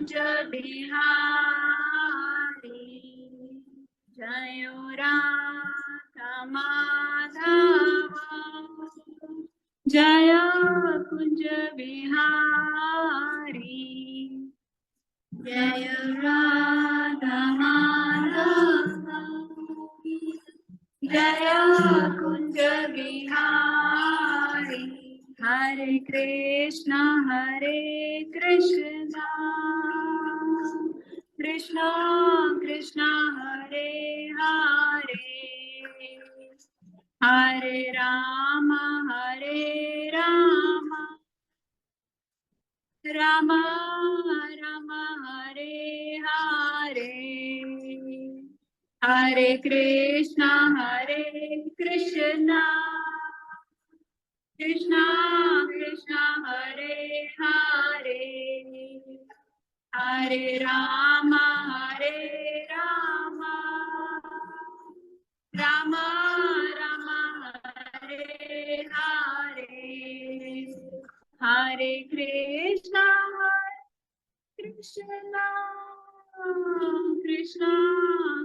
कुंज बिहारी जय राधा माधव जय कुंज बिहारी जय राधा माधव जय कुंज बिहारी हरे कृष्णा कृष्णा कृष्णा हरे हरे हरे राम राम राम हरे हरे हरे कृष्णा कृष्णा कृष्णा हरे हरे हरे राम राम राम हरे हरे हरे कृष्णा कृष्णा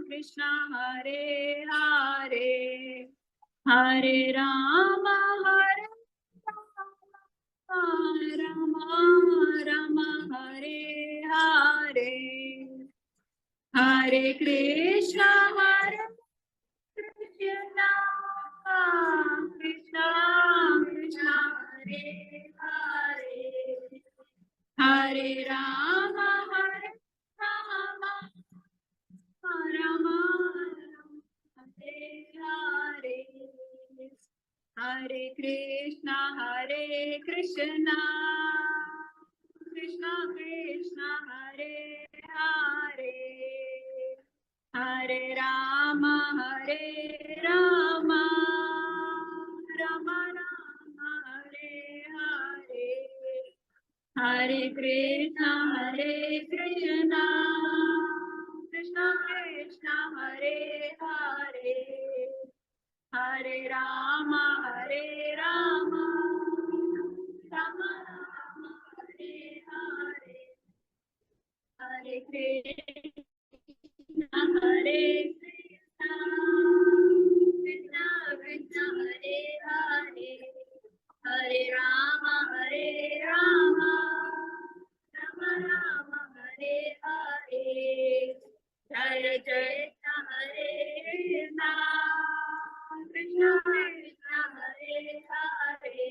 कृष्णा हरे हरे हरे राम राम राम हरे हरे हरे कृष्णा कृष्णा कृष्णा हरे हरे हरे राम राम हरे हरे हरे कृष्णा कृष्णा कृष्णा हरे हरे हरे राम राम राम हरे हरे हरे कृष्णा कृष्णा कृष्णा हरे हरे हरे राम राम राम हरे हरे हरे कृष्णा कृष्णा कृष्णा हरे हरे हरे राम राम राम हरे हरे जय कृष्ण हरे कृष्ण कृष्ण हरे हरे हरे राम राम राम हरे हरे हरे कृष्ण कृष्णा कृष्णा हरे हरे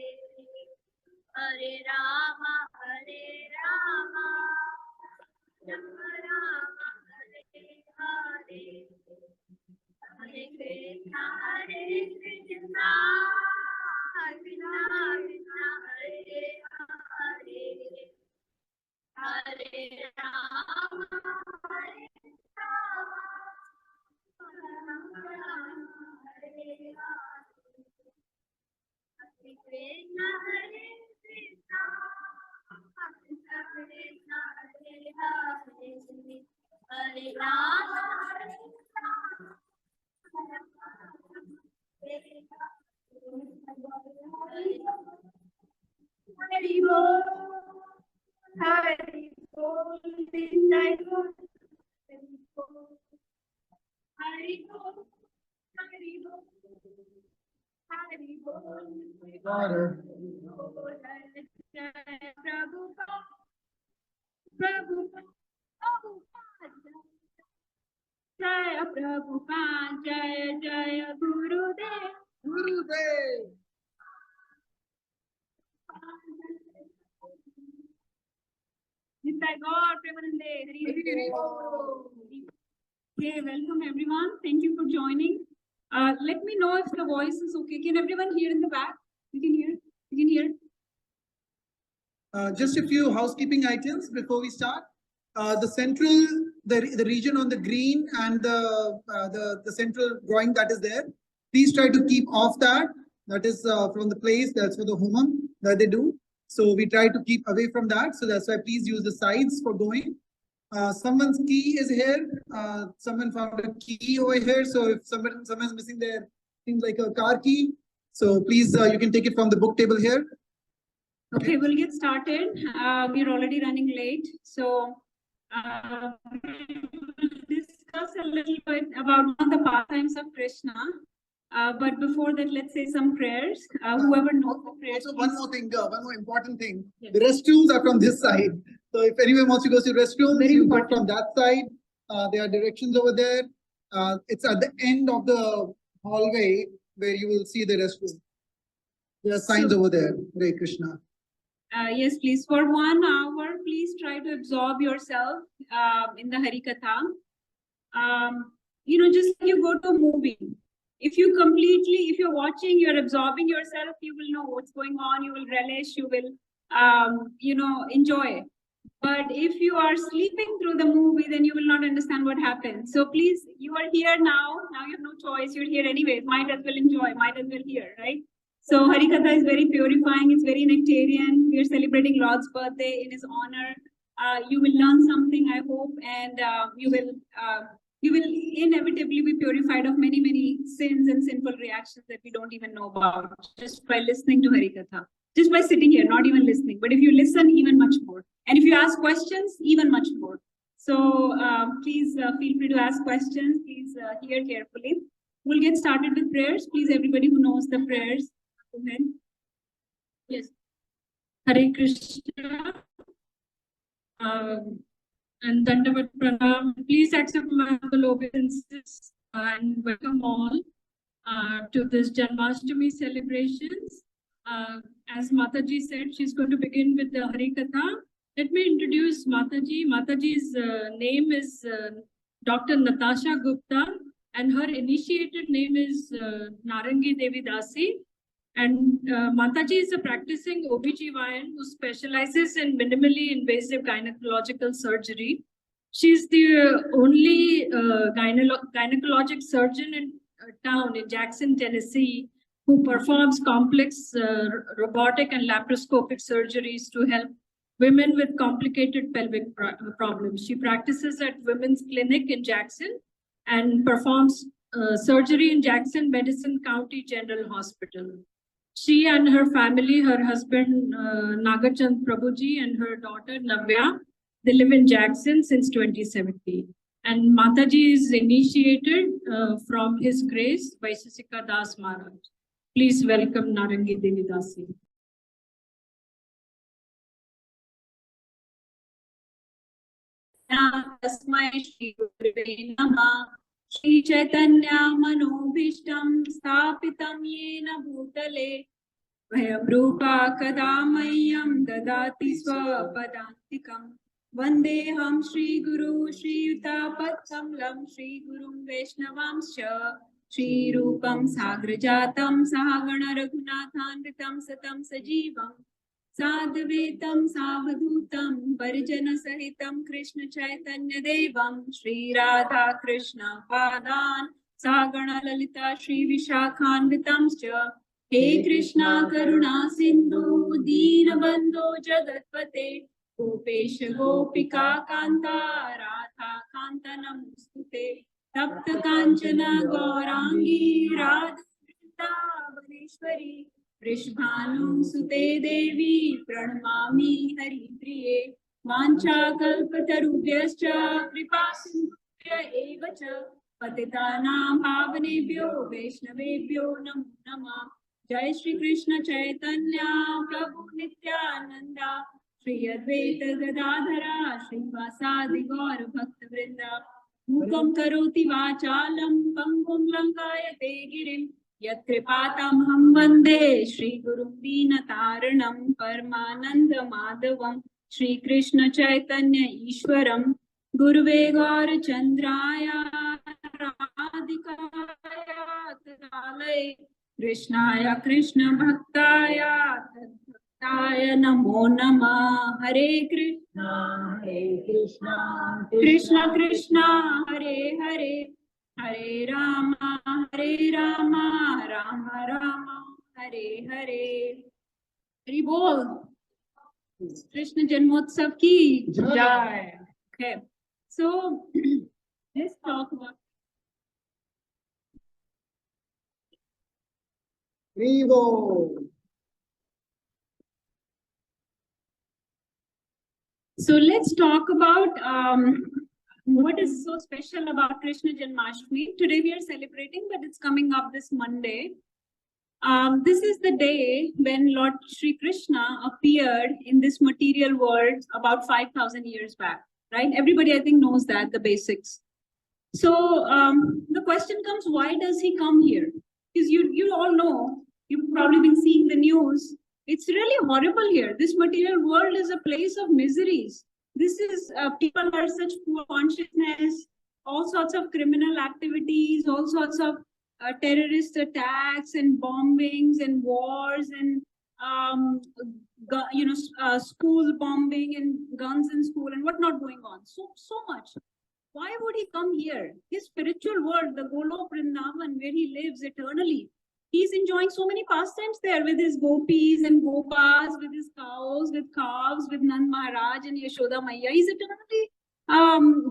हरे राम हरे कृष्ण हरे कृष्ण कृष्ण हरे हरे हरे राम हरि बोल हरि बोल हरि बोल हरि बोल हरि बोल हरि बोल प्रभु प्रभु जय प्रभुपाद जय जय गुरुदेव गुरुदेव Jai God, Premanande, Hari Bol. Okay, welcome everyone. Thank you for joining. Let me know if the voice is okay. Can everyone hear in the back? You can hear? You can hear? Just a few housekeeping items before we start. The region on the green and the central drawing that is there, please try to keep off that. That is from the place, that's for the homam that they do. So we try to keep away from that. So that's why please use the sides for going. Someone's key is here. Someone found a key over here. So if someone's missing their things like a car key, so please you can take it from the book table here. Okay, we'll get started. We're already running late. So We will discuss a little bit about the pastimes of Krishna. But before that, let's say some prayers. Whoever knows the prayers. Also, one more thing, one more important thing. Yes. The restrooms are from this side. So if anyone wants to go to the restrooms, Very you go important. from that side. There are directions over there. It's at the end of the hallway where you will see the restroom. There are signs over there. Hare Krishna. Yes, please. For 1 hour, please try to absorb yourself in the Harikatha. Just like you go to a movie. If you're watching, you're absorbing yourself, you will know what's going on, you will relish, you will, enjoy. But if you are sleeping through the movie, then you will not understand what happened. So please, you are here now you have no choice, you're here anyways, might as well enjoy, might as well hear, right? So Harikatha is very purifying, it's very nectarian. We are celebrating Lord's birthday in his honor. You will learn something, I hope, and you will inevitably be purified of many, many sins and sinful reactions that we don't even know about just by listening to Harikatha. Just by sitting here, not even listening. But if you listen, even much more. And if you ask questions, even much more. So please feel free to ask questions. Please hear carefully. We'll get started with prayers. Please, everybody who knows the prayers, go ahead. Yes. Hare Krishna. And Dandavat Pranam. Please accept my humble obeisances and welcome all to this Janmashtami celebrations. As Mataji said, she's going to begin with the Harikatha. Let me introduce Mataji. Mataji's name is Dr. Natasha Gupta, and her initiated name is Nārangi Devi Dāsi. And Mataji is a practicing OBGYN who specializes in minimally invasive gynecological surgery. She's the only gynecologic surgeon in town in Jackson, Tennessee, who performs complex robotic and laparoscopic surgeries to help women with complicated pelvic problems. She practices at Women's Clinic in Jackson and performs surgery in Jackson Madison County General Hospital. She and her family, her husband Nagachand Prabhuji and her daughter Navya, they live in Jackson since 2017. And Mataji is initiated from His Grace by Vaisesika Das Maharaj. Please welcome Nārangi Devi Dāsi. Tasmai Shri Gurave Namah. Shri Chaitanya Manobhishtam Sthapitam Yena Bhutale Vayam Rupa Kadamayyam Dadati Swapadantikam Vandeham Shri Guru Shri Yutapatamlam Shri Gurum Vaishnavamscha Shri Rupam Sagrajatam Sahagana Raghunathanritam Satam Sajivam Sadhvetam Savadhutam Parijana Sahitam Krishna Chaitanya Devam Shri Radha Krishna Padan Sagana Lalita Shri Vishakhanvitamscha He Krishna Karuna Sindhu Deenabandho Jagatpate Gopesha Gopika Kanta Radha Kanta Namostute Tapta Kanchana Gaurangi Radha Vrindavaneshwari Vrishbhanu Sute Devi Pranamami Hari Priye Vancha Kalpatarubhyascha Kripa Sindhubhya Evacha Patitanam Pavanebhyo Vaishnavebhyo Namo Namah Jai Shri Krishna Chaitanya Prabhu Nityananda Shri Advaita Gadadhara Srivasadi Gaura Bhakta Vrinda Mukam Karoti Vachalam Pangum Lankayate Girim Yatripatamham Vande Shri Guru Deenataranam Paramananda Madhavam Shri Krishna Chaitanya Ishwaram Guruve Gaura Chandraya Radhikaya Tadalaya Krishnaya Krishna Bhaktaya Tadbhaktaya Namo Namah Hare Krishna Krishna Krishna Hare Hare Hare Rama, Rama Rama, Hare Hare. Hari Bol. Krishna Janmotsav ki Jai. Okay. So let's talk about. So let's talk about what is so special about Krishna Janmashtami. Today we are celebrating, but it's coming up this Monday. This is the day when Lord Shri Krishna appeared in this material world about 5,000 years back, right? Everybody, I think, knows that, the basics. So the question comes, why does he come here? Because you all know, you've probably been seeing the news. It's really horrible here. This material world is a place of miseries. This is, people are such poor consciousness, all sorts of criminal activities, all sorts of terrorist attacks and bombings and wars and school bombing and guns in school and whatnot going on. So much. Why would he come here? His spiritual world, the Golok Vrindavan, where he lives eternally. He's enjoying so many pastimes there with his gopis and gopas, with his cows, with calves, with Nand Maharaj and Yashoda Maiya. He's eternally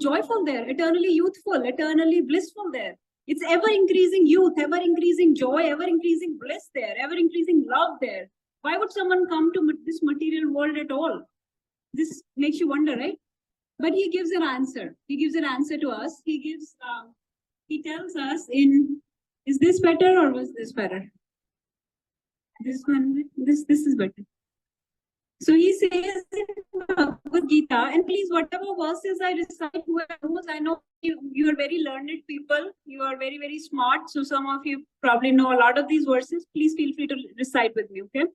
joyful there, eternally youthful, eternally blissful there. It's ever increasing youth, ever increasing joy, ever increasing bliss there, ever increasing love there. Why would someone come to this material world at all? This makes you wonder, right? But he gives an answer. He gives an answer to us. He tells us in, is this better or was this better? This one, this is better. So he says in Bhagavad Gita, and please, whatever verses I recite, whoever knows, I know you are very learned people. You are very, very smart. So some of you probably know a lot of these verses. Please feel free to recite with me, okay?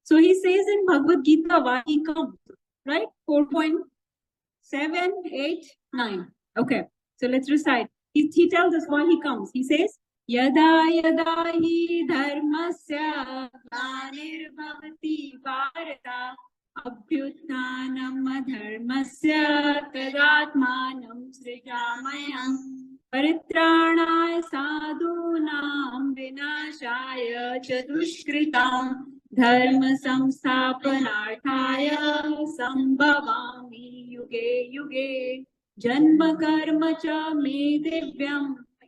So he says in Bhagavad Gita, why he comes, right? 4.7, 8, 9. Okay, so let's recite. He tells us why he comes. He says, Yada yada hi dharmasya glanirvavati bharata abhyuttanam adharmasya tadatmanam srijamayam paritranaya sadhunam vinashaya chadushkritam dharma samsthapanarthaya sambhavami yuge yuge janma karma cha me divyam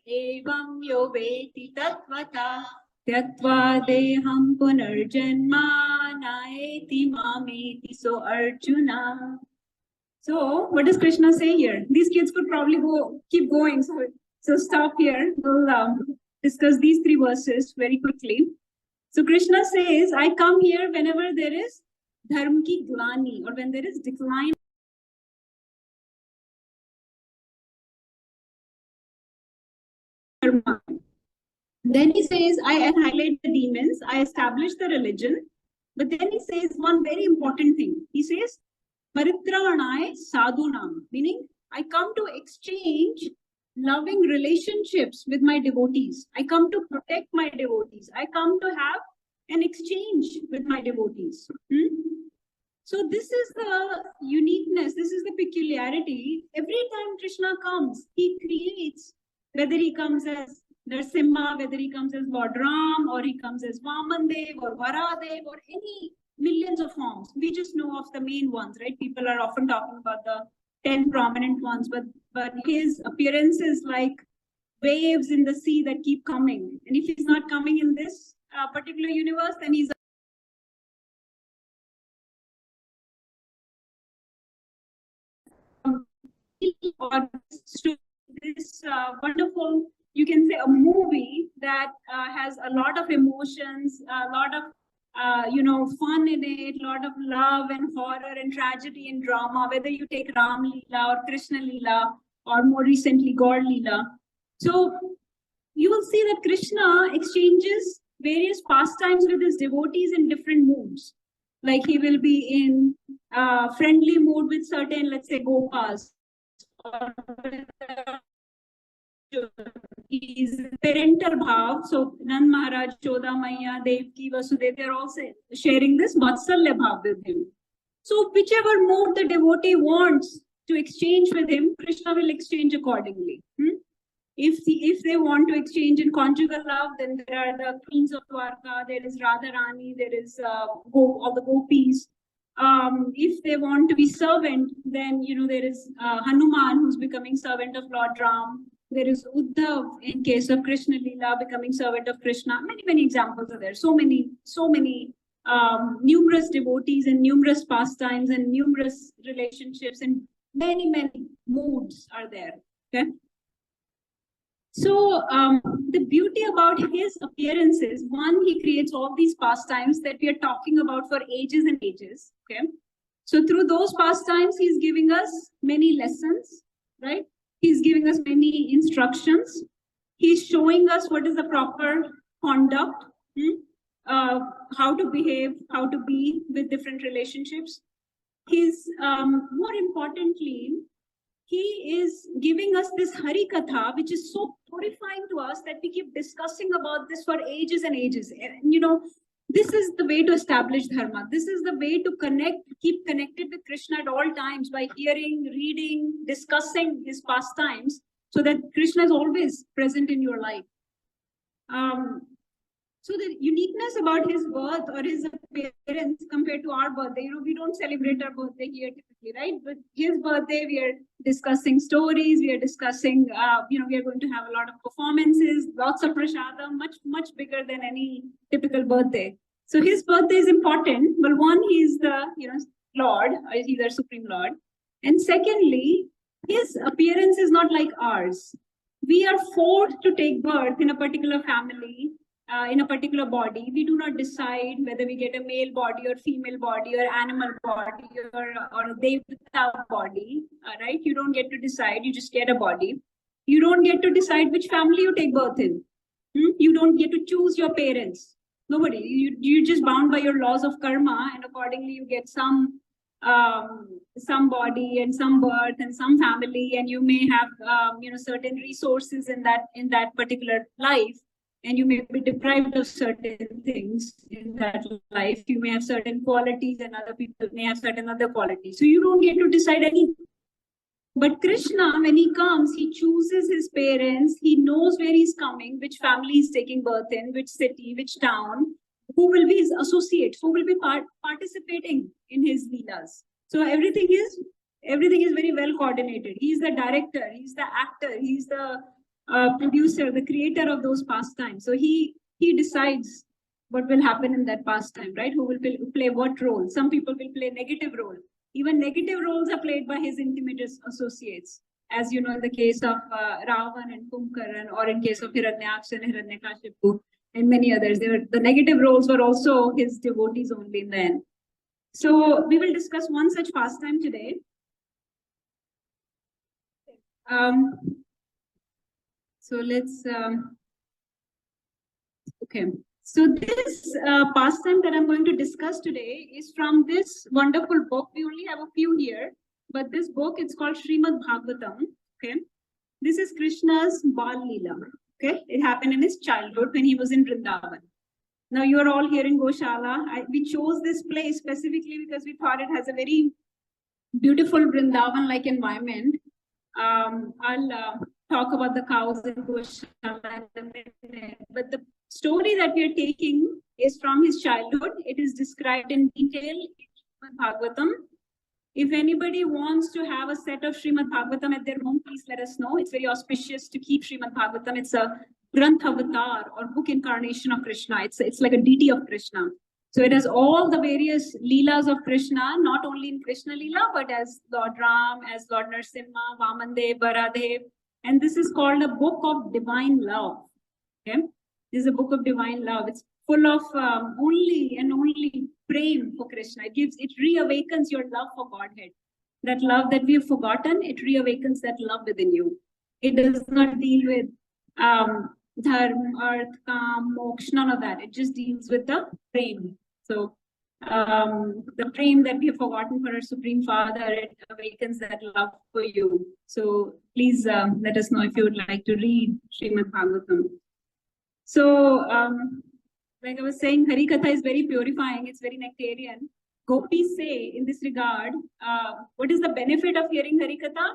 evam yo veti tatvata tyatva deham punarjanma naeti mameti. So Arjuna. So what does Krishna say here? These kids could probably keep going. So stop here. We'll discuss these 3 verses very quickly. So Krishna says, I come here whenever there is dharma ki glani, or when there is decline. Then he says, I annihilate the demons, I establish the religion. But then he says one very important thing. He says, Paritranaya sadhunam, meaning I come to exchange loving relationships with my devotees. I come to protect my devotees. I come to have an exchange with my devotees. So this is the uniqueness, this is the peculiarity. Every time Krishna comes, he creates, whether he comes as Narasimha, whether he comes as Lord Ram, or he comes as Vamandev or Varadev, or any millions of forms. We just know of the main ones, right? People are often talking about the 10 prominent ones, but his appearance is like waves in the sea that keep coming. And if he's not coming in this particular universe, then he's this wonderful, you can say, a movie that has a lot of emotions, a lot of fun in it, a lot of love and horror and tragedy and drama, whether you take Ram Leela or Krishna Leela or more recently God Leela. So you will see that Krishna exchanges various pastimes with his devotees in different moods. Like he will be in friendly mood with certain, let's say, gopas, or is parental bhav. So Nand Maharaj, Yashoda Maiya, Devi, Vasudev, they're all sharing this Vatsalya bhav with him. So whichever mood the devotee wants to exchange with him, Krishna will exchange accordingly. If they want to exchange in conjugal love, then there are the queens of Dwarka, there is Radharani, there is all the gopis. If they want to be servant, then there is Hanuman, who's becoming servant of Lord Ram. There is Uddhav in case of Krishna Leela, becoming servant of Krishna. Many examples are there. So many numerous devotees and numerous pastimes and numerous relationships and many, many moods are there. Okay. So the beauty about his appearance is, one, he creates all these pastimes that we are talking about for ages and ages. Okay. So through those pastimes, he's giving us many lessons, right? He's giving us many instructions. He's showing us what is the proper conduct, how to behave, how to be with different relationships. He's, more importantly, he is giving us this Hari Katha, which is so purifying to us that we keep discussing about this for ages and ages. And, you know, this is the way to establish dharma. This is the way to connect, keep connected with Krishna at all times by hearing, reading, discussing his pastimes, so that Krishna is always present in your life. So the uniqueness about his birth or his appearance compared to our birthday, you know, we don't celebrate our birthday here typically, right? But his birthday, we are discussing stories, we are discussing, you know, we are going to have a lot of performances, lots of prashadam, much bigger than any typical birthday. So his birthday is important. Well, one, he's the, you know, Lord, he's our Supreme Lord. And secondly, his appearance is not like ours. We are forced to take birth in a particular family, in a particular body. We do not decide whether we get a male body or female body or animal body or a devata body, right? You don't get to decide, you just get a body. You don't get to decide which family you take birth in. You don't get to choose your parents. Nobody. You're just bound by your laws of karma, and accordingly you get some body and some birth and some family, and you may have you know, certain resources in that particular life. And you may be deprived of certain things in that life. You may have certain qualities and other people may have certain other qualities. So you don't get to decide anything. But Krishna, when he comes, he chooses his parents. He knows where he's coming, which family he's taking birth in, which city, which town, who will be his associates, who will be participating in his leelas. So everything is very well coordinated. He's the director, he's the actor, he's the producer, the creator of those pastimes. So he decides what will happen in that pastime, right? Who will play what role? Some people will play negative role. Even negative roles are played by his intimate associates, as you know, in the case of Ravan and Kumbhakarna, or in case of Hiranyaksha and Hiranyakashipu and many others. The negative roles were also his devotees only in the end. So we will discuss one such pastime today. So let's, okay. So this pastime that I'm going to discuss today is from this wonderful book. We only have a few here, but this book, it's called Srimad Bhagavatam. Okay. This is Krishna's Bal Leela. Okay. It happened in his childhood when he was in Vrindavan. Now you are all here in Goshala. We chose this place specifically because we thought it has a very beautiful Vrindavan-like environment. I'll talk about the cows in Goshala in a minute. But the story that we are taking is from his childhood. It is described in detail in Srimad Bhagavatam. If anybody wants to have a set of Srimad Bhagavatam at their home, please let us know. It's very auspicious to keep Srimad Bhagavatam. It's a Granth Avatar or book incarnation of Krishna. It's like a deity of Krishna. So it has all the various Leelas of Krishna, not only in Krishna Leela, but as Lord Ram, as Lord Narsimha, Vamandev, Varadev. And this is called a book of divine love. Okay? This is a book of divine love. It's full of only prem for Krishna. It reawakens your love for Godhead. That love that we have forgotten, it reawakens that love within you. It does not deal with dharma, arth, kam, moksha, none of that. It just deals with the prem. So the prem that we have forgotten for our Supreme Father, it awakens that love for you. So please let us know if you would like to read Srimad Bhagavatam. So like I was saying, Hari Katha is very purifying. It's very nectarian. Gopis say in this regard, what is the benefit of hearing Hari Katha?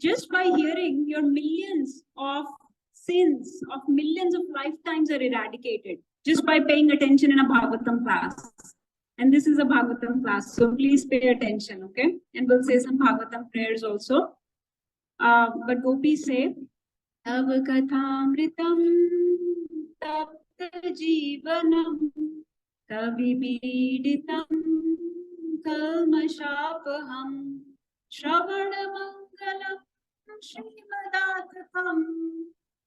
Just by hearing, your millions of sins of millions of lifetimes are eradicated just by paying attention in a Bhagavatam class. And this is a Bhagavatam class, so please pay attention, okay? And we'll say some Bhagavatam prayers also. But Gopis say, Avakathamritam tapta jivanam Kavipīditam kalmashāpaham Shravanamangalam Śrīmadatattam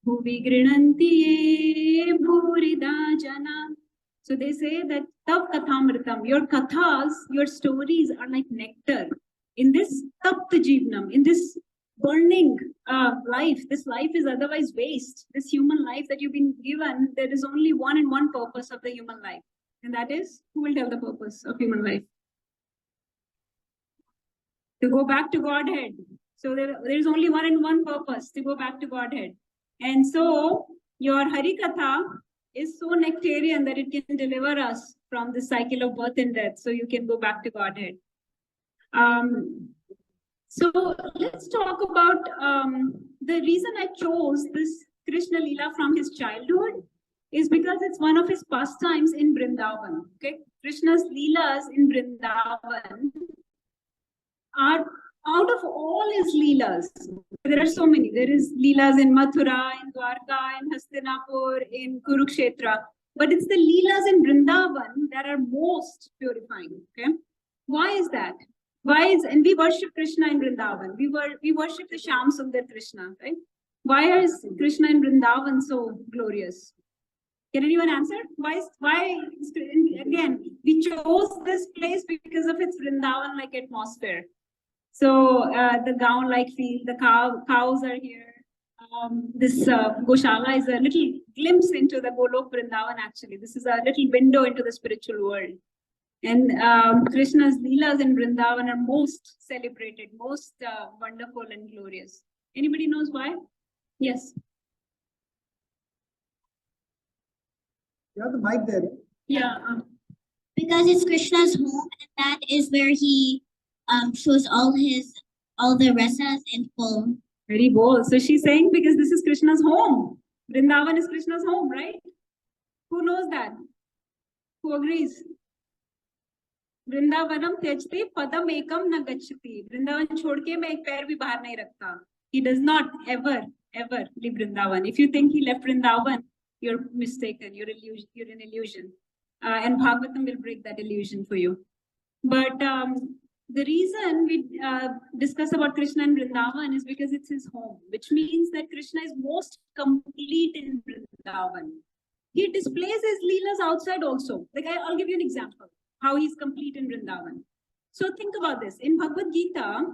Bhuvi grinanti ye bhurida jana. So they say that Tav Kathamritam, your kathas, your stories are like nectar. In this Tapta Jeevanam, in this burning life, this life is otherwise waste. This human life that you've been given, there is only one and one purpose of the human life. And that is, who will tell the purpose of human life? To go back to Godhead. So there is only one and one purpose, to go back to Godhead. And so your Harikatha is so nectarian that it can deliver us from the cycle of birth and death. So you can go back to Godhead. So let's talk about the reason I chose this Krishna Leela from his childhood is because it's one of his pastimes in Vrindavan. Okay, Krishna's Leelas in Vrindavan are, out of all his Leelas, there are so many. There is Leelas in Mathura, in Dwarka, in Hastinapur, in Kurukshetra. But it's the Leelas in Vrindavan that are most purifying. Okay, why is that? And we worship Krishna in Vrindavan. We worship the Shyam Sundar Krishna, right? Why is Krishna in Vrindavan so glorious? Can anyone answer? Again, we chose this place because of its Vrindavan-like atmosphere. So the gown-like feel, the cows are here. This Goshala is a little glimpse into the Golok Vrindavan actually. This is a little window into the spiritual world. And Krishna's Leelas in Vrindavan are most celebrated, most wonderful and glorious. Anybody knows why? Yes. You have the mic there. Yeah. Because it's Krishna's home, and that is where he shows all the rasas in full. Very bold. So she's saying because this is Krishna's home. Vrindavan is Krishna's home, right? Who knows that? Who agrees? Vrindavanam त्यजते padam ekam na gacchati. Vrindavan छोड़ के मैं एक पैर भी बाहर नहीं रखता. He does not ever leave Vrindavan. If you think he left Vrindavan, you're mistaken. You're an illusion. And Bhagavatam will break that illusion for you. But the reason we discuss about Krishna and Vrindavan is because it's his home, which means that Krishna is most complete in Vrindavan. He displays his leelas outside also. Like I'll give you an example how he's complete in Vrindavan. So think about this. In Bhagavad Gita,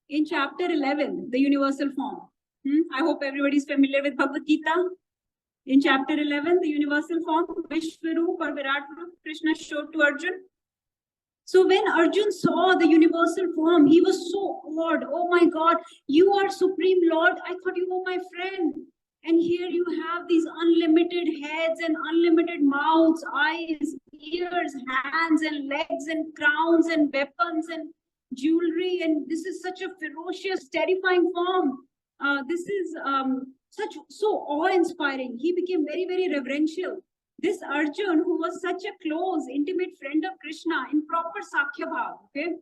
in chapter 11, the universal form. I hope everybody's familiar with Bhagavad Gita. In chapter 11, the universal form, Vishwarup or Virat Rup, Krishna showed to Arjun. So when Arjun saw the universal form, he was so awed. Oh my God, you are Supreme Lord. I thought you were my friend. And here you have these unlimited heads and unlimited mouths, eyes, ears, hands and legs and crowns and weapons and jewelry. And this is such a ferocious, terrifying form. This is so awe-inspiring. He became very, very reverential. This Arjun, who was such a close, intimate friend of Krishna in proper Sakhya Bhav, okay?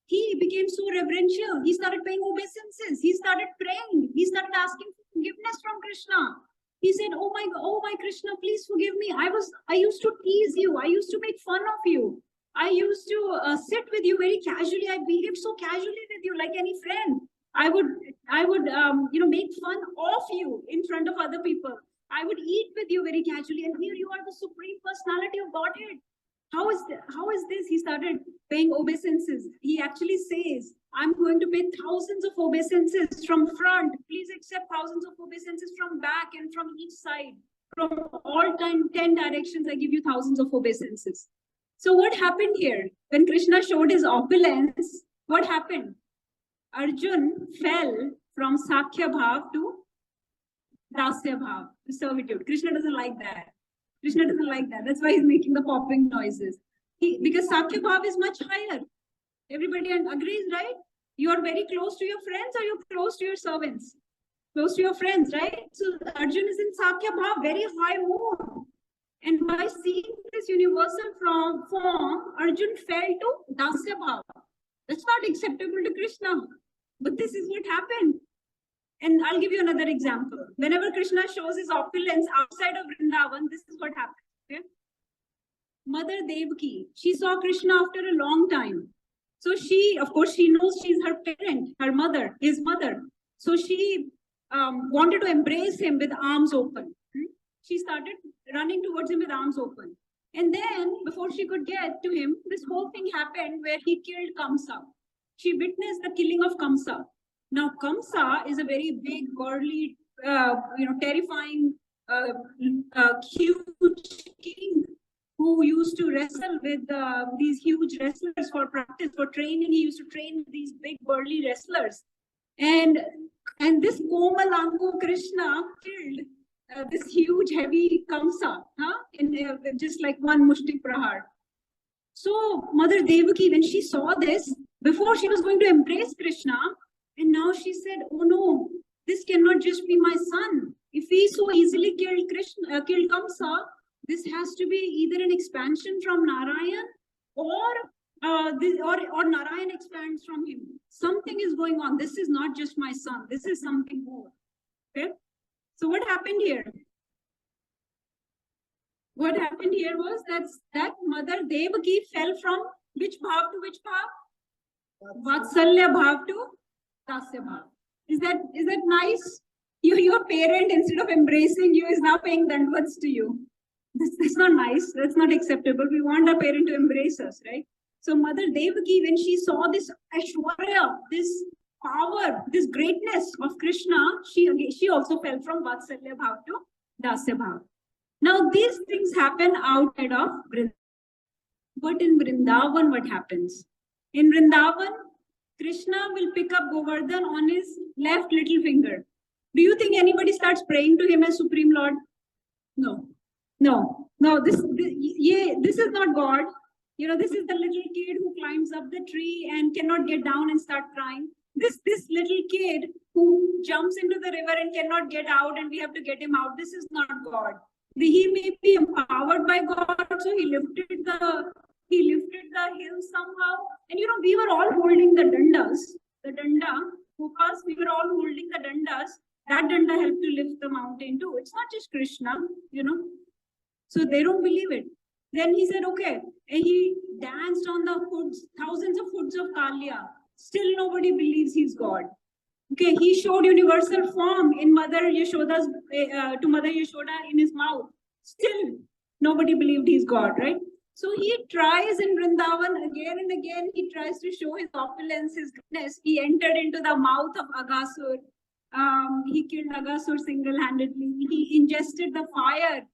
He became so reverential. He started paying obeisances. He started praying. He started asking for forgiveness from Krishna. He said, oh my Krishna, please forgive me. I used to tease you. I used to make fun of you. I used to sit with you very casually. I behaved so casually with you like any friend. I would make fun of you in front of other people. I would eat with you very casually, and here you are, the Supreme Personality of Godhead. How is this? He started paying obeisances. He actually says, I'm going to pay thousands of obeisances from front. Please accept thousands of obeisances from back and from each side. From all 10 directions, I give you thousands of obeisances. So what happened here? When Krishna showed his opulence, what happened? Arjun fell from Sakhya Bhav to Dasya Bhav, to servitude. Krishna doesn't like that. Krishna doesn't like that. That's why he's making the popping noises. Because Sakhya Bhav is much higher. Everybody agrees, right? You are very close to your friends or you're close to your servants? Close to your friends, right? So Arjun is in Sakhya Bhav, very high mood. And by seeing this universal form, Arjun fell to Dasya Bhav. That's not acceptable to Krishna. But this is what happened. And I'll give you another example. Whenever Krishna shows his opulence outside of Vrindavan, this is what happens. Okay? Mother Devaki, she saw Krishna after a long time. So she, of course, she knows she's her parent, her mother, his mother. So she wanted to embrace him with arms open. She started running towards him with arms open. And then, before she could get to him, this whole thing happened where he killed Kamsa. She witnessed the killing of Kamsa. Now, Kamsa is a very big, burly, terrifying, huge king who used to wrestle with these huge wrestlers for practice, for training. He used to train these big, burly wrestlers. And this Komalango Krishna killed this huge, heavy Kamsa, in just like one mushti prahar. So Mother Devaki, when she saw this, before she was going to embrace Krishna, and now she said, "Oh no, this cannot just be my son. If he so easily killed Krishna, killed Kamsa, this has to be either an expansion from Narayan or Narayan expands from him. Something is going on. This is not just my son. This is something more." Okay. So what happened here? What happened here was that Mother Devaki fell from which bhav to which bhav? Vatsalya bhav to Dasya bhav. Is that nice? Your parent, instead of embracing you, is now paying dandavats to you. That's not nice. That's not acceptable. We want our parent to embrace us, right? So Mother Devaki, when she saw this Aishwarya, this power, this greatness of Krishna, she also fell from Vatsalya bhav to Dasya bhav. Now these things happen outside of Vrindavan. But in Vrindavan, what happens? In Vrindavan, Krishna will pick up Govardhan on his left little finger. Do you think anybody starts praying to him as Supreme Lord? No. This is not God. This is the little kid who climbs up the tree and cannot get down and start crying. This little kid who jumps into the river and cannot get out, and we have to get him out. This is not God. He may be empowered by God, so he lifted the hill somehow. And we were all holding the dandas, the danda, because we were all holding the dandas. That danda helped to lift the mountain too. It's not just Krishna, So they don't believe it. Then he said, okay. And he danced on the hoods, thousands of hoods of Kalya. Still nobody believes he's God. Okay, he showed universal form in Mother Yashoda's to Mother Yashoda in his mouth. Still nobody believed he's God, right? So he tries in Vrindavan again and again. He tries to show his opulence, his goodness. He entered into the mouth of Aghasur. He killed Aghasur single-handedly. He ingested the fire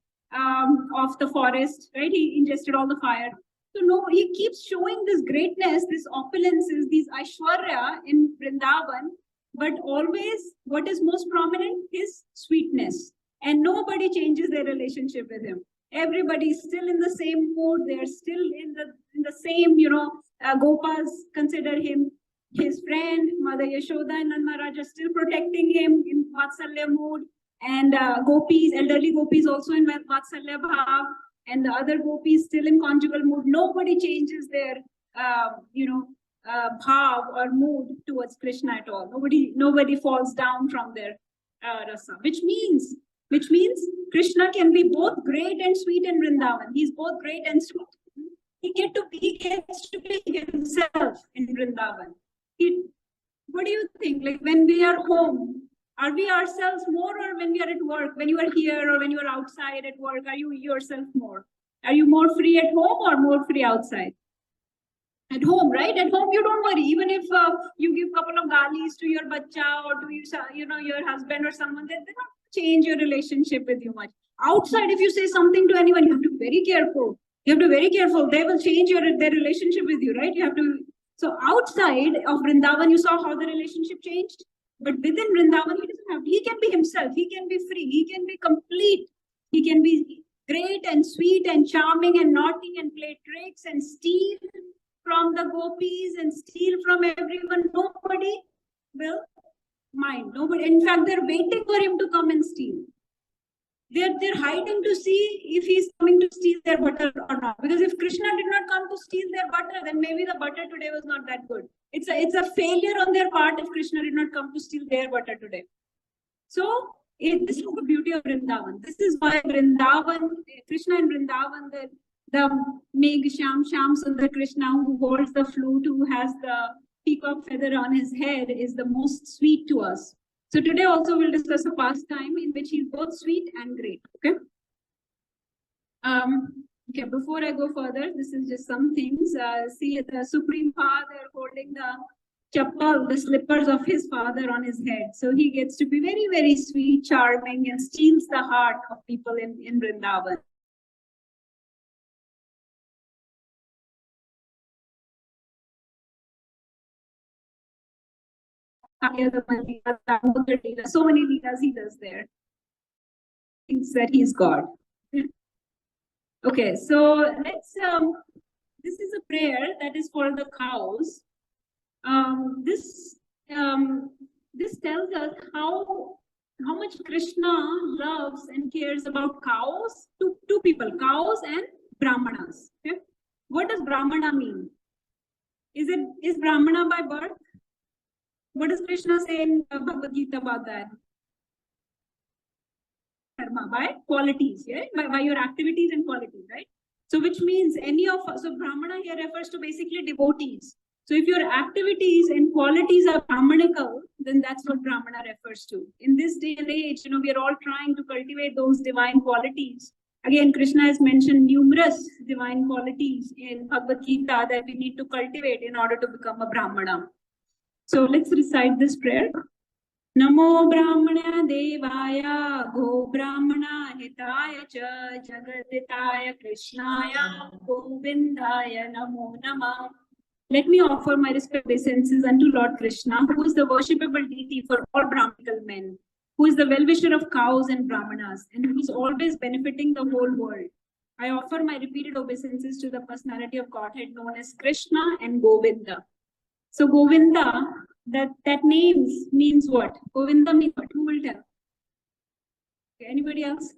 of the forest, right? He ingested all the fire. So no, he keeps showing this greatness, this opulences, these Aishwarya in Vrindavan. But always, what is most prominent is sweetness. And nobody changes their relationship with him. Everybody is still in the same mood. They're still in the same, Gopas consider him his friend. Mother Yashoda and Nandmaraj are still protecting him in Vatsalya mood. And gopis, elderly gopis also in Vatsalya bhav. And the other gopis still in conjugal mood. Nobody changes their, bhav or mood towards Krishna at all. Nobody falls down from their rasa, which means Krishna can be both great and sweet in Vrindavan. He's both great and sweet. He gets to be himself in Vrindavan. What do you think? Like when we are home, are we ourselves more, or when we are at work? When you are here or when you are outside at work, are you yourself more? Are you more free at home or more free outside? At home, right? At home, you don't worry. Even if you give a couple of galis to your bacha or to your husband or someone, they don't change your relationship with you much. Outside, if you say something to anyone, you have to be very careful. You have to be very careful. They will change their relationship with you, right? You have to. So outside of Vrindavan, you saw how the relationship changed. But within Vrindavan, he doesn't have. He can be himself. He can be free. He can be complete. He can be great and sweet and charming and naughty and play tricks and steal from the gopis and steal from everyone. Nobody will mind. Nobody. In fact, they're waiting for him to come and steal. They're hiding to see if he's coming to steal their butter or not. Because if Krishna did not come to steal their butter, then maybe the butter today was not that good. It's a failure on their part if Krishna did not come to steal their butter today. So this is the beauty of Vrindavan. This is why Vrindavan, Krishna and Vrindavan, the Megh Sham Sundar Krishna who holds the flute, who has the peacock feather on his head, is the most sweet to us. So today also we'll discuss a pastime in which he's both sweet and great. Okay. Okay, before I go further, this is just some things. See the Supreme Father holding the chappal, the slippers of his father on his head. So he gets to be very, very sweet, charming, and steals the heart of people in Vrindavan. So many leelas he does there. Thinks that he's God. Okay, so let's this is a prayer that is for the cows. This tells us how much Krishna loves and cares about cows. Two people, cows and brahmanas. Okay? What does brahmana mean? Is brahmana by birth? What does Krishna say in Bhagavad Gita about that? Karma, by qualities, yeah, by your activities and qualities, right? So which means so brahmana here refers to basically devotees. So if your activities and qualities are brahmanical, then that's what brahmana refers to. In this day and age, we are all trying to cultivate those divine qualities. Again, Krishna has mentioned numerous divine qualities in Bhagavad Gita that we need to cultivate in order to become a brahmana. So let's recite this prayer. Namo Brahmana Devaya Go Brahmana Hitaya Cha Jagaditaya Krishnaya Govindaya Namo Namah. Let me offer my respective obeisances unto Lord Krishna, who is the worshipable deity for all Brahmanical men, who is the well-wisher of cows and brahmanas, and who is always benefiting the whole world. I offer my repeated obeisances to the personality of Godhead known as Krishna and Govinda. So Govinda, that name means what? Govinda means what? Who will tell? Okay, anybody else?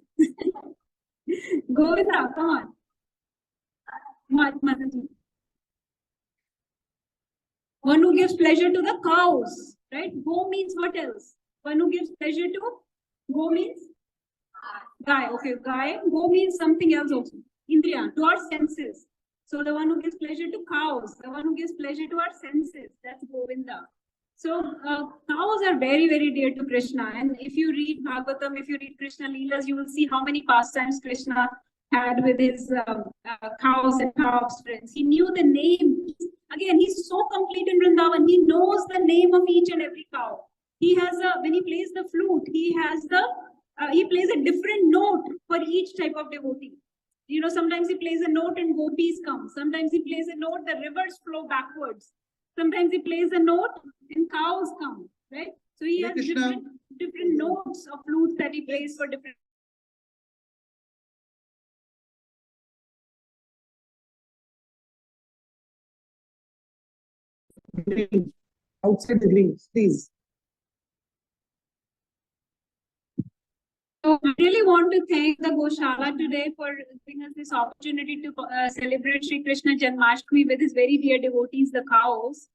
Govinda, come on. One who gives pleasure to the cows, right? Go means what else? One who gives pleasure to? Go means? Guy, okay, guy. Go means something else also. Indriya, to our senses. So the one who gives pleasure to cows, the one who gives pleasure to our senses, that's Govinda. So cows are very, very dear to Krishna. And if you read Bhagavatam, if you read Krishna Leelas, you will see how many pastimes Krishna had with his cows and cow friends. He knew the name. Again, he's so complete in Vrindavan. He knows the name of each and every cow. He has when he plays the flute, he has he plays a different note for each type of devotee. Sometimes he plays a note and gopis come. Sometimes he plays a note, the rivers flow backwards. Sometimes he plays a note and cows come, right? So he has different notes of flutes that he plays for different. Outside the greens, please. So I really want to thank the Goshala today for giving us this opportunity to celebrate Sri Krishna Janmashtami with his very dear devotees, the cows.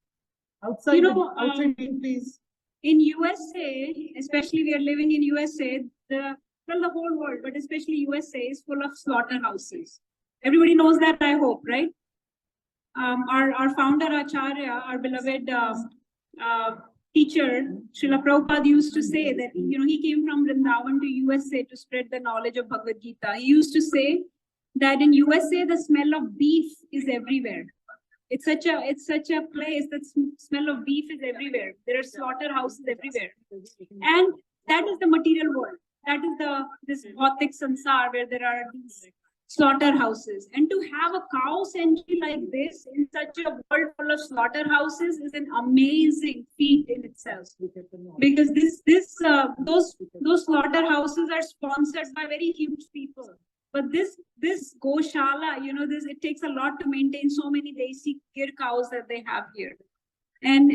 Outside, outside green, please. In USA, especially we are living in USA, the whole world, but especially USA is full of slaughterhouses. Everybody knows that, I hope, right? Our founder Acharya, our beloved teacher, Srila Prabhupada used to say that, he came from Vrindavan to USA to spread the knowledge of Bhagavad Gita. He used to say that in USA, the smell of beef is everywhere. It's such a place that smell of beef is everywhere. There are slaughterhouses everywhere. And that is the material world. That is this bhautik sansar where there are these slaughterhouses. And to have a cow sanctuary like this in such a world full of slaughterhouses is an amazing feat in itself. Because those slaughterhouses are sponsored by very huge people. But this Goshala, it takes a lot to maintain so many Desi Gir cows that they have here. And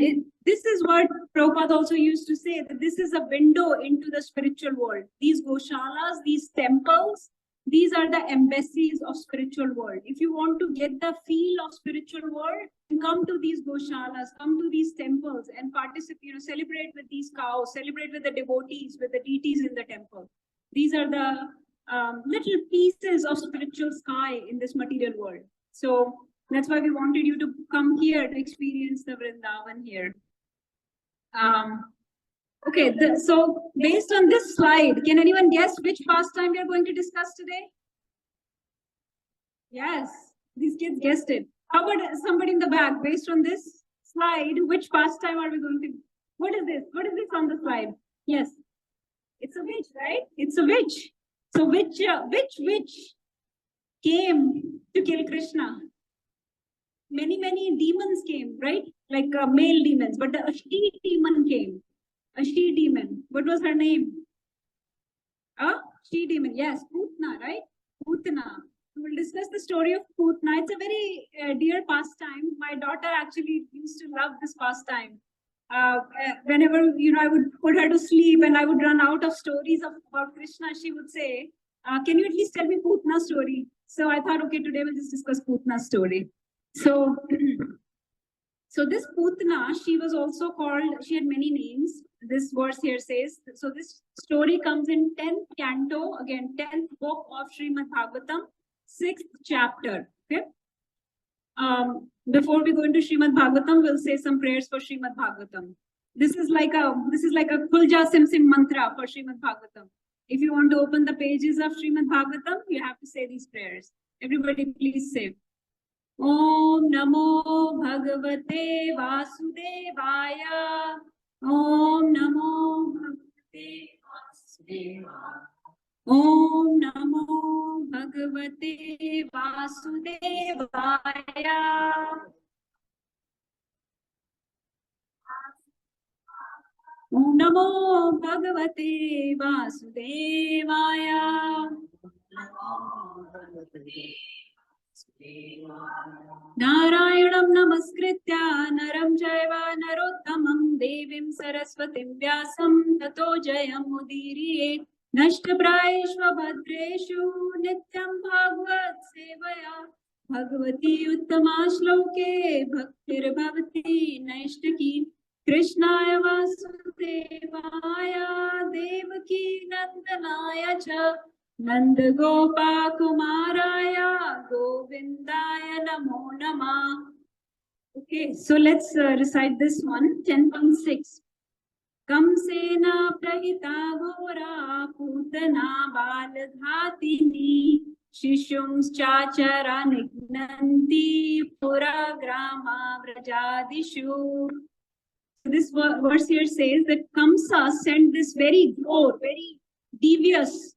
this is what Prabhupada also used to say, that this is a window into the spiritual world. These Goshalas, these temples, these are the embassies of spiritual world. If you want to get the feel of spiritual world, come to these Goshalas, come to these temples and participate, celebrate with these cows, celebrate with the devotees, with the deities in the temple. These are the little pieces of spiritual sky in this material world. So that's why we wanted you to come here to experience the Vrindavan here. Okay, so based on this slide, can anyone guess which pastime we are going to discuss today? Yes, these kids guessed it. How about somebody in the back? Based on this slide, which pastime are we going to? What is this? What is this on the slide? Yes, it's a witch, right? It's a witch. So which witch came to kill Krishna? Many demons came, right? Like male demons, but a she demon came. A she demon. What was her name? A she demon. Yes, Putana, right? Putana. We will discuss the story of Putana. It's a very dear pastime. My daughter actually used to love this pastime. Whenever I would put her to sleep and I would run out of stories about Krishna, she would say, "Can you at least tell me Putana's story?" So I thought, okay, today we'll just discuss Putana's story. So, so this Putana, she was also called. She had many names. This verse here says. So this story comes in 10th canto, again 10th book of Srimad Bhagavatam, 6th chapter. Okay. Before we go into Srimad Bhagavatam, we'll say some prayers for Srimad Bhagavatam. This is like a Kulja Sim Sim mantra for Srimad Bhagavatam. If you want to open the pages of Srimad Bhagavatam, you have to say these prayers. Everybody, please say. Om Namo Bhagavate Vasudevaya. Om Namo Bhagavate Vasudevaya. Om Namo Bhagavate Vasudevaya. Om Namo Bhagavate Vasudevaya. Nārayanam namaskritya naram jaiva narottamam devim saraswatim vyasam tato jayam udiriye nashtaprayeshva bhadreshu nityam bhagavad sevaya bhagavati uttama shloke bhaktir bhavati naishtaki krishnaya vasudevaya devaki nandanaya cha Nanda Gopa Kumaraya Govindaya Namo Namah. Okay, so let's recite this one, 10.6. Kamsena Prahita Gora Putana Baladhatini Shishums Chachara Nignanti Pura Grama Vrajadishu. This verse here says that Kamsa sent this very devious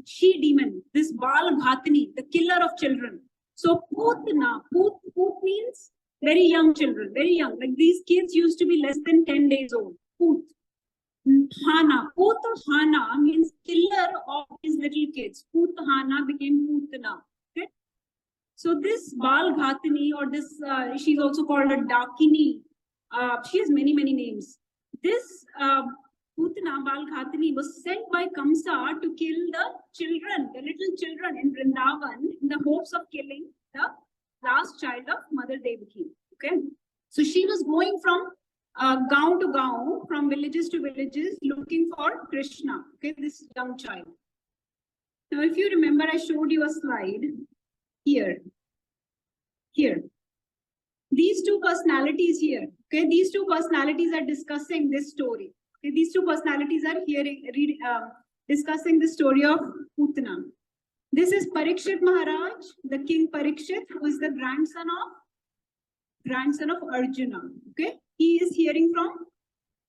she demon, this Bal Ghatani, the killer of children. So Putana, Put means very young children, very young. Like these kids used to be less than 10 days old. Puthana, Puthana means killer of these little kids. Puthana became Putana. Okay? So this Bal Ghatani, or this, she's also called a Dakini. She has many names. This Putana Bal Ghatani was sent by Kamsa to kill the children, the little children in Vrindavan, in the hopes of killing the last child of Mother Devaki. Okay, so she was going from gaon to gaon, from villages to villages, looking for Krishna. Okay, this young child. Now, if you remember, I showed you a slide here. These two personalities here. Okay, these two personalities are discussing this story. These two personalities are discussing the story of Putana. This is Parikshit Maharaj, the King Parikshit, who is the grandson of Arjuna. Okay, he is hearing from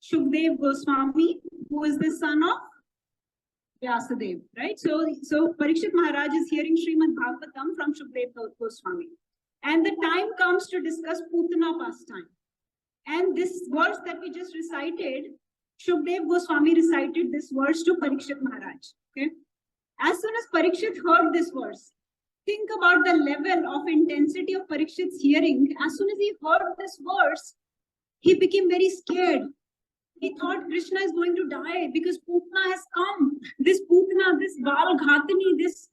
Shukdev Goswami, who is the son of Vyasadeva. Right. So Parikshit Maharaj is hearing Srimad Bhagavatam from Shukdev Goswami, and the time comes to discuss Putana pastime. And this verse that we just recited, Shukdev Goswami recited this verse to Parikshit Maharaj. Okay. As soon as Parikshit heard this verse, think about the level of intensity of Parikshit's hearing. As soon as he heard this verse, he became very scared. He thought Krishna is going to die because Putana has come. This Putana, this Bal Ghatani, this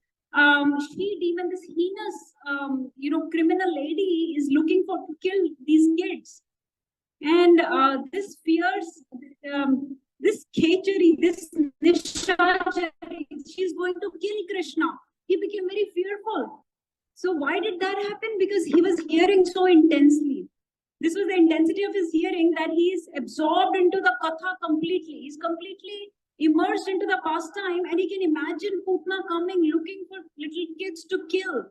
she demon, this heinous, criminal lady is looking to kill these kids. And this this Khechari, this Nishachari, she's going to kill Krishna. He became very fearful. So why did that happen? Because he was hearing so intensely. This was the intensity of his hearing that he is absorbed into the katha completely. He's completely immersed into the pastime, and he can imagine Putana coming looking for little kids to kill.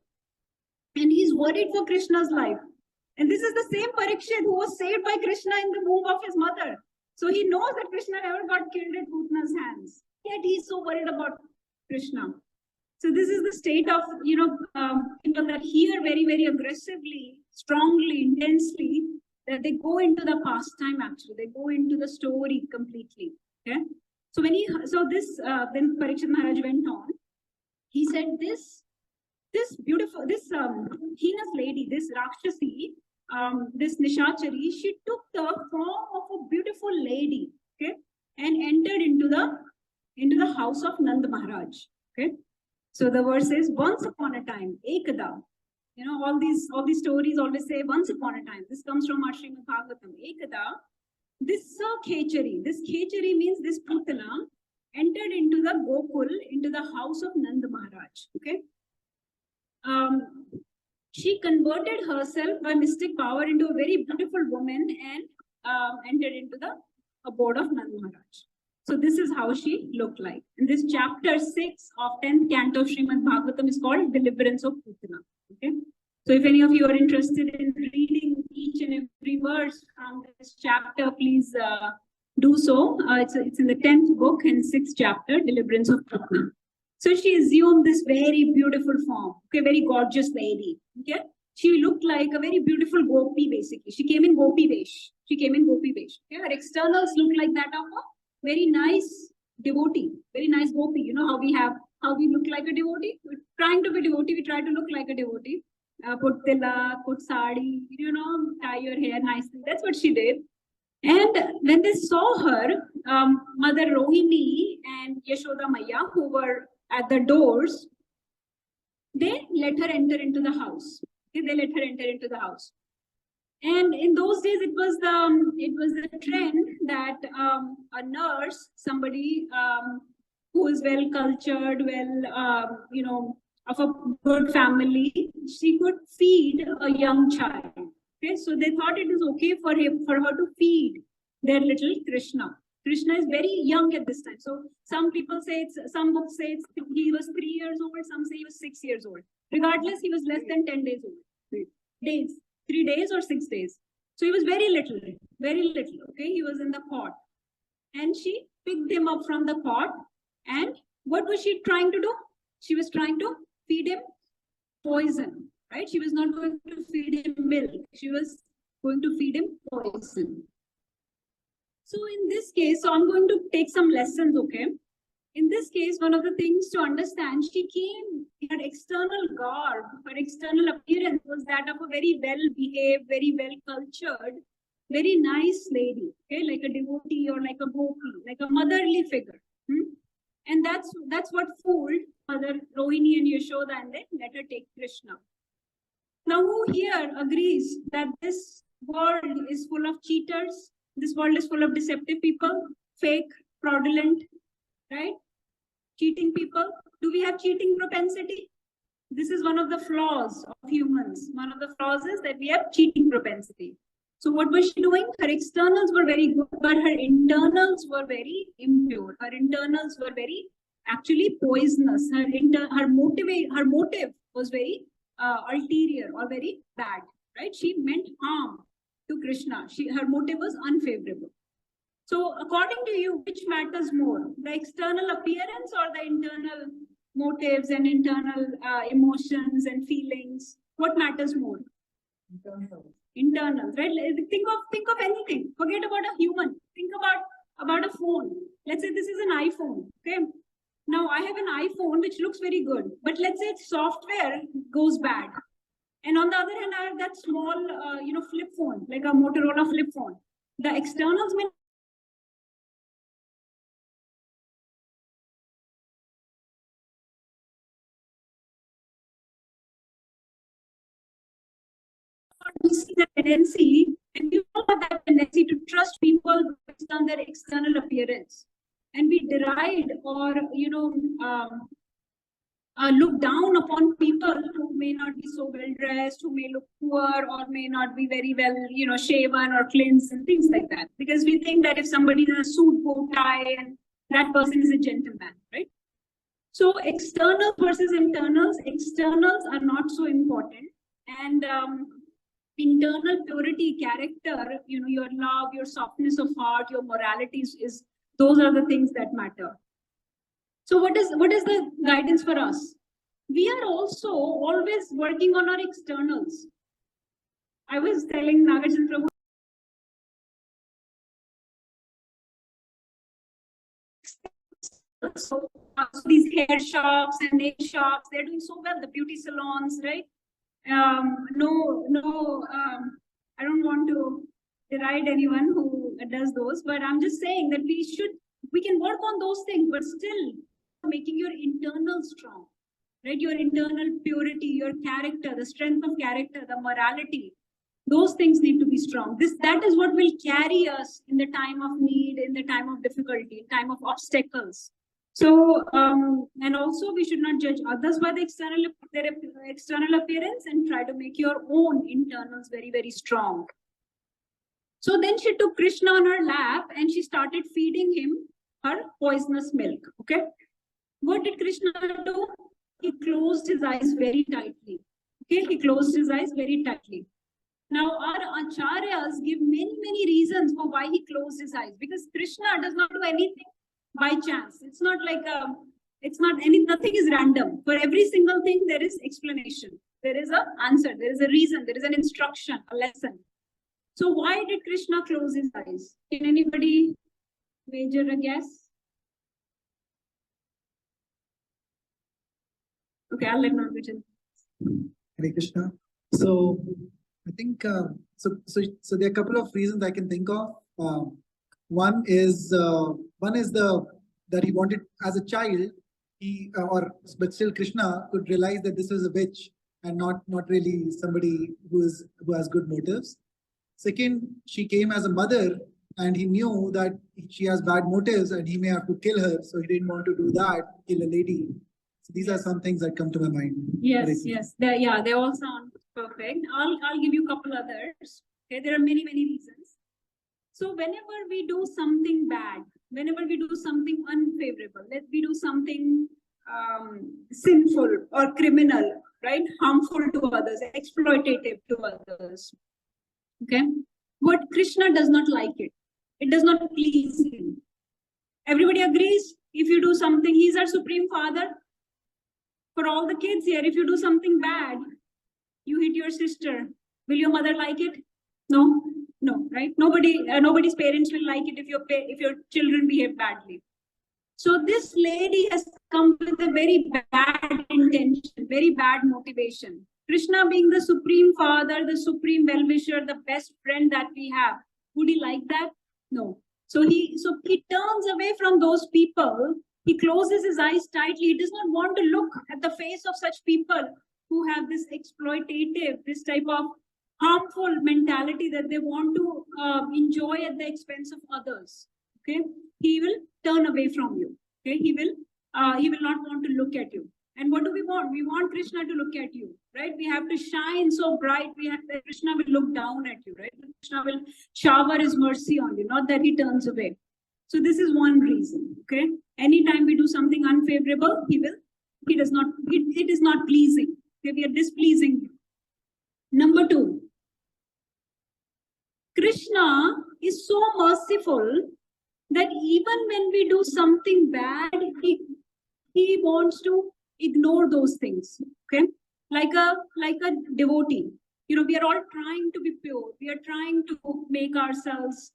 And he's worried for Krishna's life. And this is the same Parikshit who was saved by Krishna in the womb of his mother. So he knows that Krishna never got killed at Putana's hands. Yet he's so worried about Krishna. So this is the state of, people that hear very, very aggressively, strongly, intensely, that they go into the pastime actually. They go into the story completely. Okay. So when then Parikshit Maharaj went on. He said this heinous lady, this Rakshasi, this Nishachari, she took the form of a beautiful lady, okay, and entered into the house of Nand Maharaj. Okay. So the verse is, once upon a time, Ekada. All these stories always say once upon a time. This comes from Srimad Bhagavatam. Ekada, this Khechari means this Putana entered into the Gokul, into the house of Nand Maharaj. Okay. She converted herself by mystic power into a very beautiful woman and entered into the abode of Nand Maharaj. So this is how she looked like. And this chapter 6 of 10th canto of Srimad Bhagavatam is called Deliverance of Putana. Okay. So if any of you are interested in reading each and every verse from this chapter, please do so. It's in the 10th book and 6th chapter, Deliverance of Putana. So she assumed this very beautiful form, okay, very gorgeous lady. Okay, she looked like a very beautiful gopi. Basically, she came in gopi vesh. Okay, her externals looked like that of a very nice devotee, very nice gopi. How we look like a devotee. We're trying to be devotee. We try to look like a devotee. Put tilak, put sari, tie your hair nicely. That's what she did. And when they saw her, Mother Rohini and Yashoda Maya, who were at the doors, they let her enter into the house. Okay, they let her enter into the house. And in those days, it was the trend that a nurse, somebody who is well cultured, of a good family, she could feed a young child. Okay, so they thought it is okay for her to feed their little Krishna. Krishna is very young at this time. So some people say some books say he was 3 years old, some say he was 6 years old. Regardless, he was less than 10 days old. 3 days or 6 days. So he was very little. Okay, he was in the pot. And she picked him up from the pot. And what was she trying to do? She was trying to feed him poison, right? She was not going to feed him milk. She was going to feed him poison. So in this case, I'm going to take some lessons, okay? In this case, one of the things to understand, she came, her external garb, her external appearance was that of a very well-behaved, very well-cultured, very nice lady, okay? Like a devotee or like a gopi, like a motherly figure. And that's what fooled Mother Rohini and Yashoda, and then let her take Krishna. Now, who here agrees that this world is full of cheaters? This world is full of deceptive people, fake, fraudulent, right? Cheating people. Do we have cheating propensity? This is one of the flaws of humans. One of the flaws is that we have cheating propensity. So what was she doing? Her externals were very good, but her internals were very impure. Her internals were very actually poisonous. Her motive was very ulterior or very bad, right? She meant harm to Krishna. Her motive was unfavorable. So according to you, which matters more, the external appearance or the internal motives and internal emotions and feelings? What matters more? Internals, right? Think of anything. Forget about a human. Think about a phone. Let's say this is an iPhone. Okay. Now I have an iPhone which looks very good, but let's say its software goes bad. And on the other hand, I have that small, flip phone, like a Motorola flip phone. The externals may we see the tendency, and we all have that tendency to trust people based on their external appearance. And we deride or, look down upon people who may not be so well dressed, who may look poor or may not be very well, shaven or cleansed and things like that. Because we think that if somebody is in a suit, bow tie, and that person is a gentleman, right? So external versus internals. Externals are not so important, and internal purity, character, your love, your softness of heart, your morality is those are the things that matter. So what is the guidance for us? We are also always working on our externals. I was telling Nagarjuna Prabhu, so these hair shops and nail shops, they're doing so well, the beauty salons, right? I don't want to deride anyone who does those, but I'm just saying that we can work on those things, but still making your internal strong, right? Your internal purity, your character, the strength of character, the morality, those things need to be strong. That is what will carry us in the time of need, in the time of difficulty, time of obstacles. So, and also we should not judge others by their external appearance, and try to make your own internals very, very strong. So then she took Krishna on her lap and she started feeding him her poisonous milk. Okay. What did Krishna do? He closed his eyes very tightly. Okay. He closed his eyes very tightly. Now, our acharyas give many, many reasons for why he closed his eyes, because Krishna does not do anything by chance. It's not like nothing is random. For every single thing, there is explanation. There is an answer. There is a reason. There is an instruction, a lesson. So why did Krishna close his eyes? Can anybody wager a guess? Okay, I'll let Nārangi. Hare Krishna. So I think so there are a couple of reasons I can think of. One is that he wanted, as a child, but still Krishna could realize that this is a witch and not really somebody who has good motives. Second, she came as a mother and he knew that she has bad motives and he may have to kill her, so he didn't want to do that, kill a lady. So these are some things that come to my mind. Yes. They all sound perfect. I'll give you a couple others. Okay, there are many, many reasons. So whenever we do something bad, whenever we do something unfavorable, let me do something sinful or criminal, right? Harmful to others, exploitative to others. Okay. But Krishna does not like it. It does not please him. Everybody agrees? If you do something, he's our Supreme Father. For all the kids here, if you do something bad, you hit your sister, will your mother like it? No, right? Nobody's parents will like it if your children behave badly. So this lady has come with a very bad intention, very bad motivation. Krishna being the Supreme Father, the Supreme Well-Wisher, the best friend that we have, would he like that? No. So he turns away from those people. He closes his eyes tightly. He does not want to look at the face of such people who have this exploitative, this type of harmful mentality that they want to enjoy at the expense of others. Okay, he will turn away from you. Okay, he will not want to look at you. And what do we want? We want Krishna to look at you, right? We have to shine so bright. Krishna will look down at you, right? Krishna will shower his mercy on you, not that he turns away. So this is one reason. Okay, anytime we do something unfavorable, it is not pleasing. Okay? We are displeasing him. Number two, Krishna is so merciful that even when we do something bad, he wants to ignore those things. Okay, like a devotee. We are all trying to be pure. We are trying to make ourselves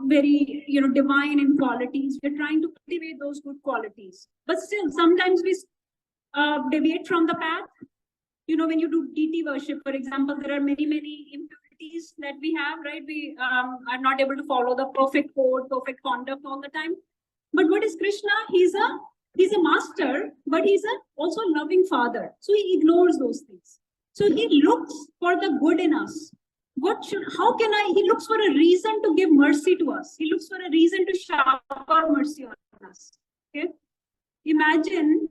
very divine in qualities. We're trying to cultivate those good qualities, but still sometimes we deviate from the path. When you do deity worship, for example, there are many impurities that we have, right? We are not able to follow the perfect code, perfect conduct all the time. But what is Krishna? He's a master, but he's also a loving father. So he ignores those things. So he looks for the good in us. how can he looks for a reason to give mercy to us. He looks for a reason to shower mercy on us. Okay. Imagine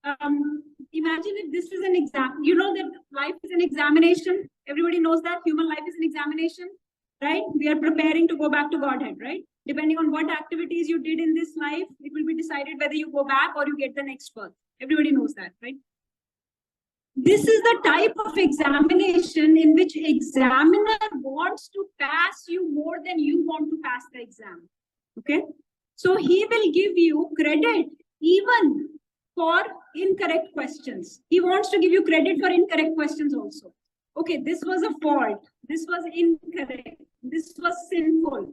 if this is an exam. You know that life is an examination. Everybody knows that human life is an examination, right? We are preparing to go back to Godhead, right? Depending on what activities you did in this life, it will be decided whether you go back or you get the next birth. Everybody knows that, right? This is the type of examination in which examiner wants to pass you more than you want to pass the exam. Okay? So he will give you credit even for incorrect questions. He wants to give you credit for incorrect questions also. Okay, this was a fault. This was incorrect. This was sinful.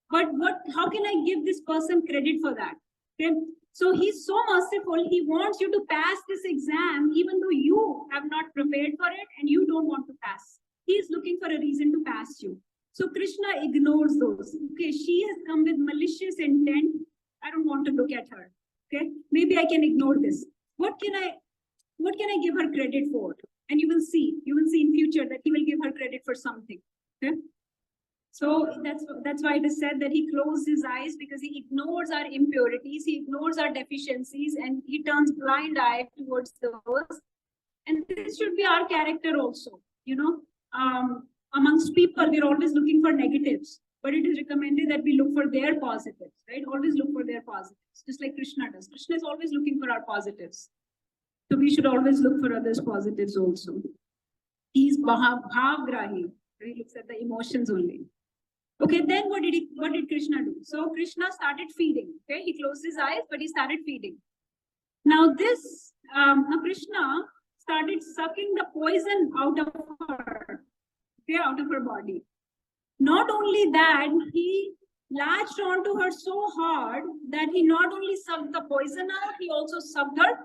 But how can I give this person credit for that? Okay. So he's so merciful. He wants you to pass this exam, even though you have not prepared for it and you don't want to pass. He's looking for a reason to pass you. So Krishna ignores those. Okay, she has come with malicious intent. I don't want to look at her. Okay, maybe I can ignore this. What can I give her credit for? And you will see in future that he will give her credit for something. Okay. So that's why it is said that he closed his eyes, because he ignores our impurities, he ignores our deficiencies, and he turns blind eye towards those. And this should be our character also. You know, amongst people, we're always looking for negatives, but it is recommended that we look for their positives, right? Always look for their positives, just like Krishna does. Krishna is always looking for our positives. So we should always look for others' positives also. He's bhavgrahi. He looks at the emotions only. Okay, then what did Krishna do? So Krishna started feeding. Okay, he closed his eyes, but he started feeding. Now Krishna started sucking the poison out of her, okay, out of her body. Not only that, he latched onto her so hard that he not only sucked the poison out, he also sucked her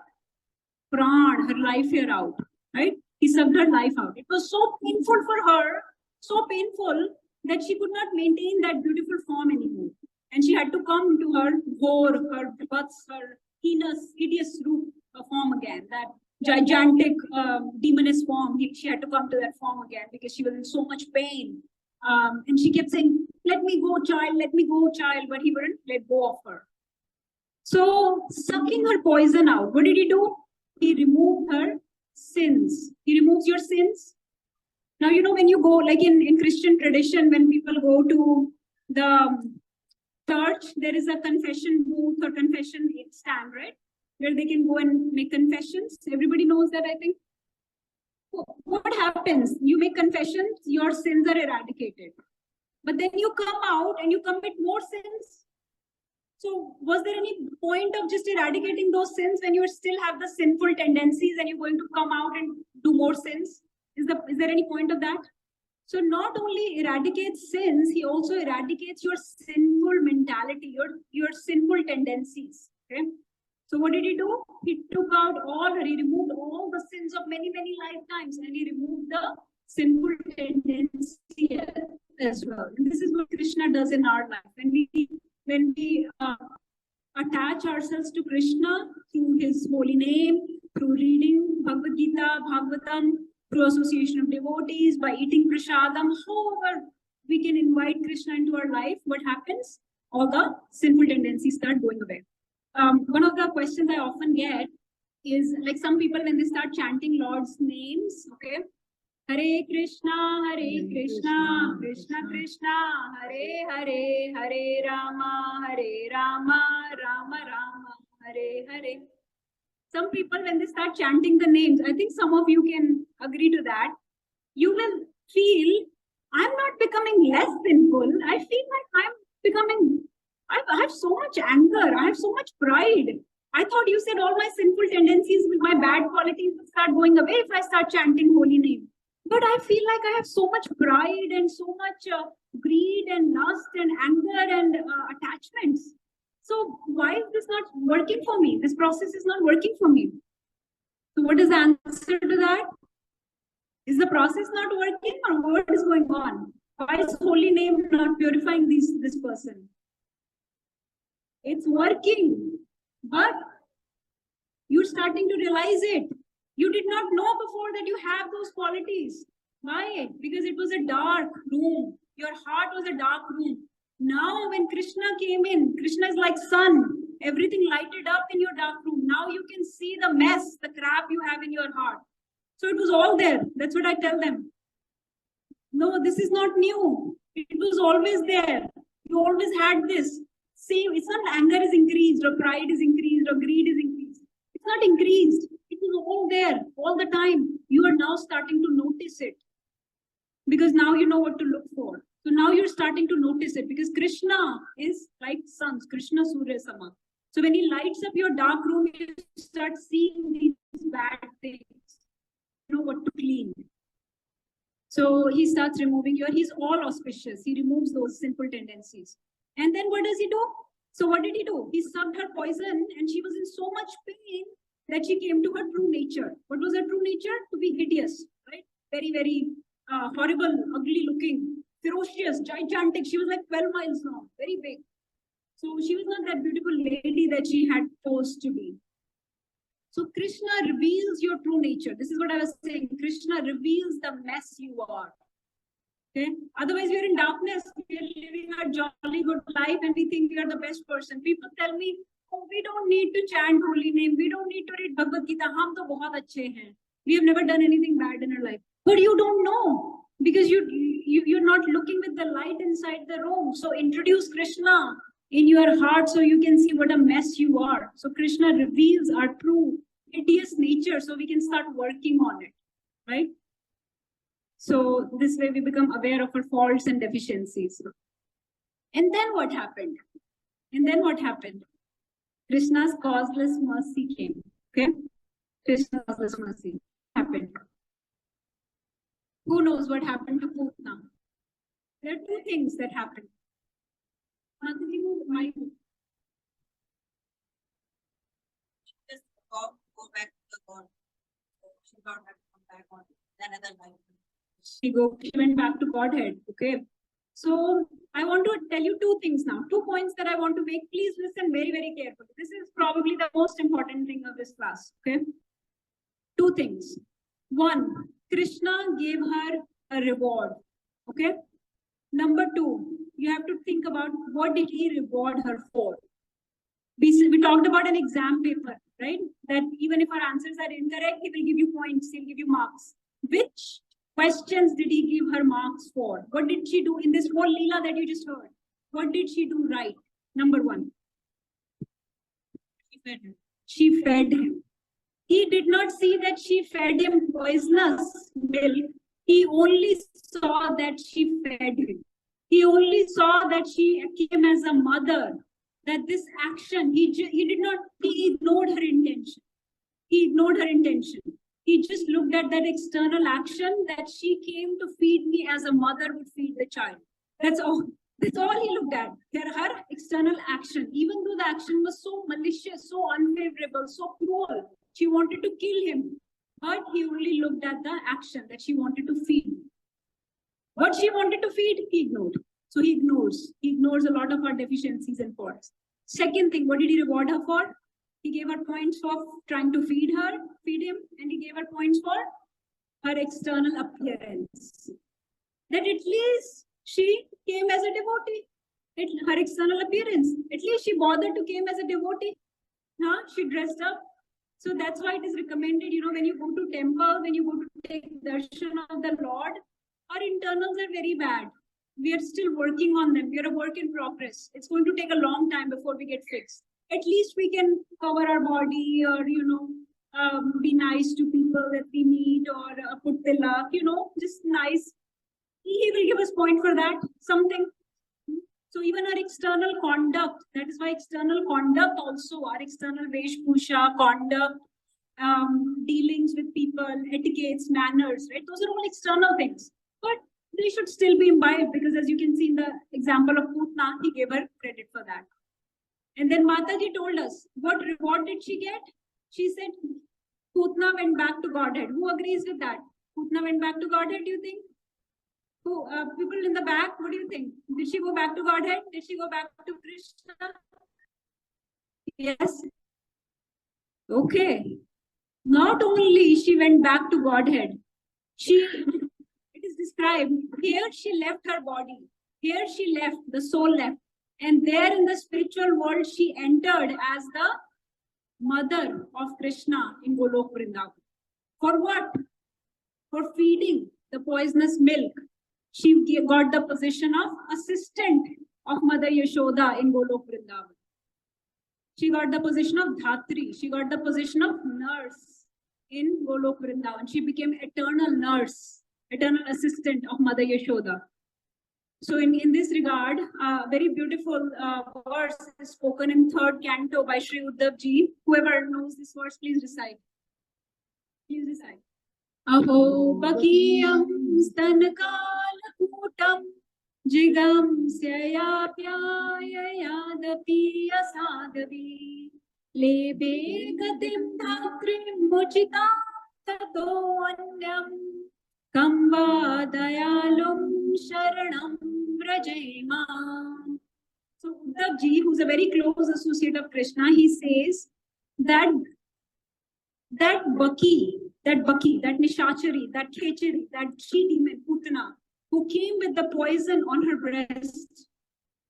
pran, her life here out. Right? He sucked her life out. It was so painful for her, so painful, that she could not maintain that beautiful form anymore. And she had to come to her ghor, her guts, her hideous form again, that gigantic demoness form. She had to come to that form again because she was in so much pain. And she kept saying, let me go, child, but he wouldn't let go of her. So, sucking her poison out, what did he do? He removed her sins. He removes your sins. Now, you know, when you go, like in Christian tradition, when people go to the church, there is a confession booth or confession stand, right? Where they can go and make confessions. Everybody knows that, I think. What happens? You make confessions, your sins are eradicated. But then you come out and you commit more sins. So was there any point of just eradicating those sins when you still have the sinful tendencies and you're going to come out and do more sins? Is there any point of that? So not only eradicates sins, he also eradicates your sinful mentality, your sinful tendencies. Okay. So what did he do? He removed all the sins of many, many lifetimes, and he removed the sinful tendency as well. And this is what Krishna does in our life. When we attach ourselves to Krishna through his holy name, through reading Bhagavad Gita, Bhagavatam, through association of devotees, by eating prasadam, however we can invite Krishna into our life, what happens? All the sinful tendencies start going away. One of the questions I often get is, like, some people when they start chanting Lord's names, okay, Hare Krishna, Krishna Krishna, Hare Hare, Hare Rama, Rama Rama, Hare Hare. Some people, when they start chanting the names, I think some of you can agree to that, you will feel, I'm not becoming less sinful. I feel like I have so much anger. I have so much pride. I thought you said all my sinful tendencies, my bad qualities will start going away if I start chanting holy name. But I feel like I have so much pride and so much greed and lust and anger and attachments. So why is this not working for me? This process is not working for me. So what is the answer to that? Is the process not working, or what is going on? Why is holy name not purifying this person? It's working, but you're starting to realize it. You did not know before that you have those qualities. Why? Because it was a dark room. Your heart was a dark room. Now when Krishna came in, Krishna is like sun. Everything lighted up in your dark room. Now you can see the mess, the crap you have in your heart. So it was all there. That's what I tell them. No, this is not new. It was always there. You always had this. See, it's not anger is increased or pride is increased or greed is increased. It's not increased. It was all there all the time. You are now starting to notice it because now you know what to look for. So now you're starting to notice it because Krishna is like suns, Krishna Surya Sama. So when he lights up your dark room, you start seeing these bad things. You know what to clean. So he starts removing he's all auspicious. He removes those sinful tendencies. And then what does he do? So what did he do? He sucked her poison and she was in so much pain that she came to her true nature. What was her true nature? To be hideous, right? Very, very horrible, ugly looking, ferocious, gigantic. She was like 12 miles long, very big. So she was not that beautiful lady that she had posed to be. So Krishna reveals your true nature. This is what I was saying. Krishna reveals the mess you are. Okay. Otherwise, you're in darkness. We're living a jolly good life and we think we are the best person. People tell me, oh, we don't need to chant holy name. We don't need to read Bhagavad Gita. Hum to bahut achhe hain. We have never done anything bad in our life. But you don't know because you're not looking with the light inside the room. So introduce Krishna in your heart so you can see what a mess you are. So Krishna reveals our true hideous nature so we can start working on it, right? So this way we become aware of our faults and deficiencies. And then what happened? Krishna's causeless mercy came. Okay? Krishna's causeless mercy happened. Who knows what happened to Putana? There are two things that happened. Just go back to the God. She don't have to come back on another life. She went back to Godhead. Okay. So I want to tell you two things now. 2 points that I want to make. Please listen very, very carefully. This is probably the most important thing of this class. Okay. 2 things. 1, Krishna gave her a reward. Okay. Number 2, you have to think about what did he reward her for. We talked about an exam paper, right? That even if our answers are incorrect, he will give you points, he'll give you marks. Which questions did he give her marks for? What did she do in this whole Leela that you just heard? What did she do right? Number 1. She fed him. She fed him. He did not see that she fed him poisonous milk. He only saw that she fed him. He only saw that she came as a mother. That this action, he ignored her intention. He ignored her intention. He just looked at that external action that she came to feed me as a mother would feed the child. That's all. That's all he looked at. Her external action, even though the action was so malicious, so unfavorable, so cruel, she wanted to kill him. But he only looked at the action that she wanted to feed. What she wanted to feed, he ignored. So he ignores. He ignores a lot of our deficiencies and faults. Second thing, what did he reward her for? He gave her points for trying to feed him, and he gave her points for her external appearance. That at least she came as a devotee. Her external appearance. At least she bothered to came as a devotee. She dressed up. So that's why it is recommended, when you go to temple, when you go to take darshan of the Lord, our internals are very bad. We are still working on them. We are a work in progress. It's going to take a long time before we get fixed. At least we can cover our body or, be nice to people that we meet or put tilak, just nice. He will give us point for that, something. So even our external conduct, that is why external conduct also, our external veshbhusha, conduct, dealings with people, etiquettes, manners, right? Those are all external things. But they should still be imbibed because as you can see in the example of Putana, he gave her credit for that. And then Mataji told us, what reward did she get? She said, Putana went back to Godhead. Who agrees with that? Putana went back to Godhead, do you think? Who, people in the back, what do you think? Did she go back to Godhead? Did she go back to Krishna? Yes. Okay. Not only she went back to Godhead, it described, here she left her body. Here she left, the soul left. And there in the spiritual world, she entered as the mother of Krishna in Golok Vrindavan. For what? For feeding the poisonous milk. She got the position of assistant of Mother Yashoda in Golok Vrindavan. She got the position of Dhatri. She got the position of nurse in Golok Vrindavan. She became eternal nurse, eternal assistant of Mother Yashoda. So in this regard, very beautiful verse is spoken in 3rd canto by Sri Uddhav Ji. Whoever knows this verse, please recite. Please recite. Aho bakiyam stanakal kutam jigam syayapyayadapi asadavi lebe gatim dhatrim muchita tato anyam kamba dayalum sharanam vrajema. So Uddhav Ji, who's a very close associate of Krishna, he says that Baki, that Nishachari, that Khechari, that she-demon, Putana, who came with the poison on her breast.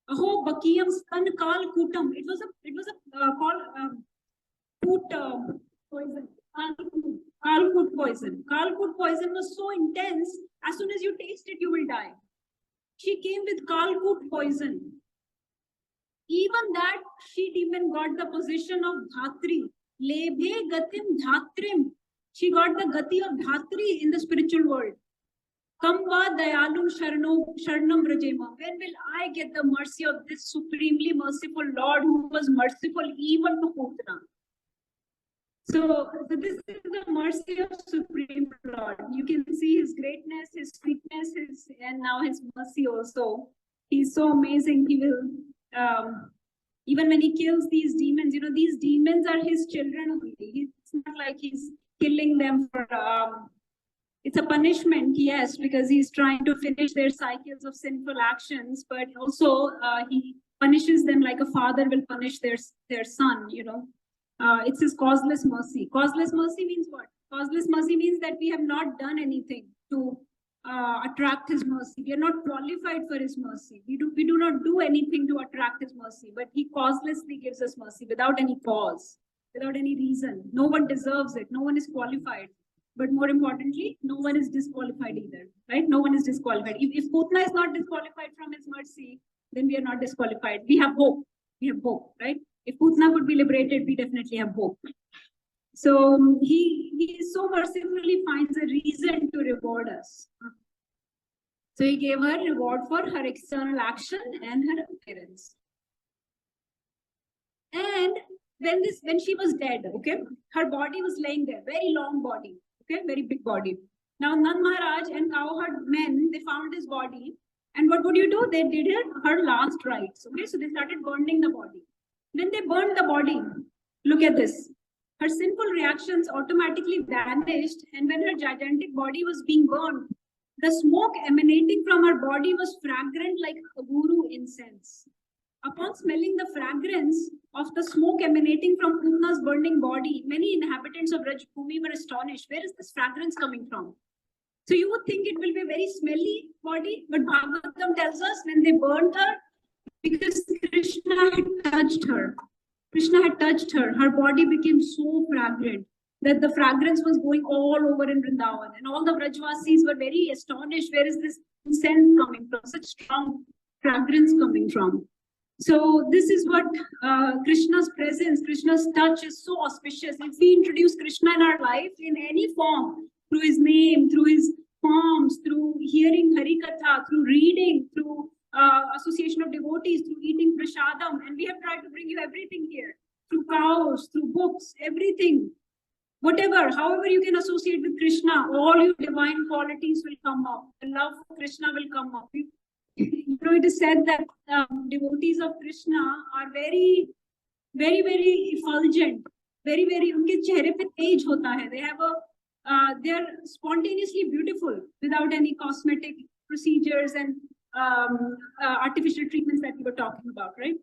Aho Bakiyam Stan Kal Kutam. It was a Kut poison. Kalkut poison. Kalkut poison was so intense, as soon as you taste it, you will die. She came with Kalkut poison. Even that she-demon got the position of Dhatri. Lebhe gatim Dhatrim. She got the gati of Dhatri in the spiritual world. Kamba dayalum sharanam rajema. When will I get the mercy of this supremely merciful Lord who was merciful even to Putana? So this is the mercy of Supreme Lord. You can see his greatness, his sweetness, and now his mercy also. He's so amazing. He will, even when he kills these demons, these demons are his children only. It's not like he's killing them for, it's a punishment, yes, because he's trying to finish their cycles of sinful actions, but also he punishes them like a father will punish their son, It's his causeless mercy. Causeless mercy means what? Causeless mercy means that we have not done anything to attract his mercy. We are not qualified for his mercy. We do not do anything to attract his mercy, but he causelessly gives us mercy without any cause, without any reason. No one deserves it. No one is qualified. But more importantly, no one is disqualified either, right? No one is disqualified. If Putana is not disqualified from his mercy, then we are not disqualified. We have hope. We have hope, right? If Putana could be liberated, we definitely have hope. So he so mercifully finds a reason to reward us. So he gave her reward for her external action and her appearance. And when she was dead, okay, her body was laying there, very long body, okay, very big body. Now Nand Maharaj and cowherd men, they found his body, and what would you do? They did her last rites, okay, so they started burning the body. When they burned the body, look at this. Her sinful reactions automatically vanished, and when her gigantic body was being burned, the smoke emanating from her body was fragrant like guru incense. Upon smelling the fragrance of the smoke emanating from Putana's burning body, many inhabitants of Rajbhumi were astonished. Where is this fragrance coming from? So you would think it will be a very smelly body, but Bhagavatam tells us when they burned her, because Krishna had touched her. Krishna had touched her. Her body became so fragrant that the fragrance was going all over in Vrindavan. And all the Vrajvasis were very astonished. Where is this scent coming from? Such strong fragrance coming from. So this is what Krishna's presence, Krishna's touch is so auspicious. If we introduce Krishna in our life in any form, through his name, through his forms, through hearing Harikatha, through reading, through association of devotees, through eating prasadam, and we have tried to bring you everything here, through cows, through books, everything, whatever, however you can associate with Krishna, all your divine qualities will come up. The love for Krishna will come up. It is said that devotees of Krishna are very, very, very effulgent, very, very, unke chehre pe tej hota hai. They are spontaneously beautiful without any cosmetic procedures and artificial treatments that we were talking about, right?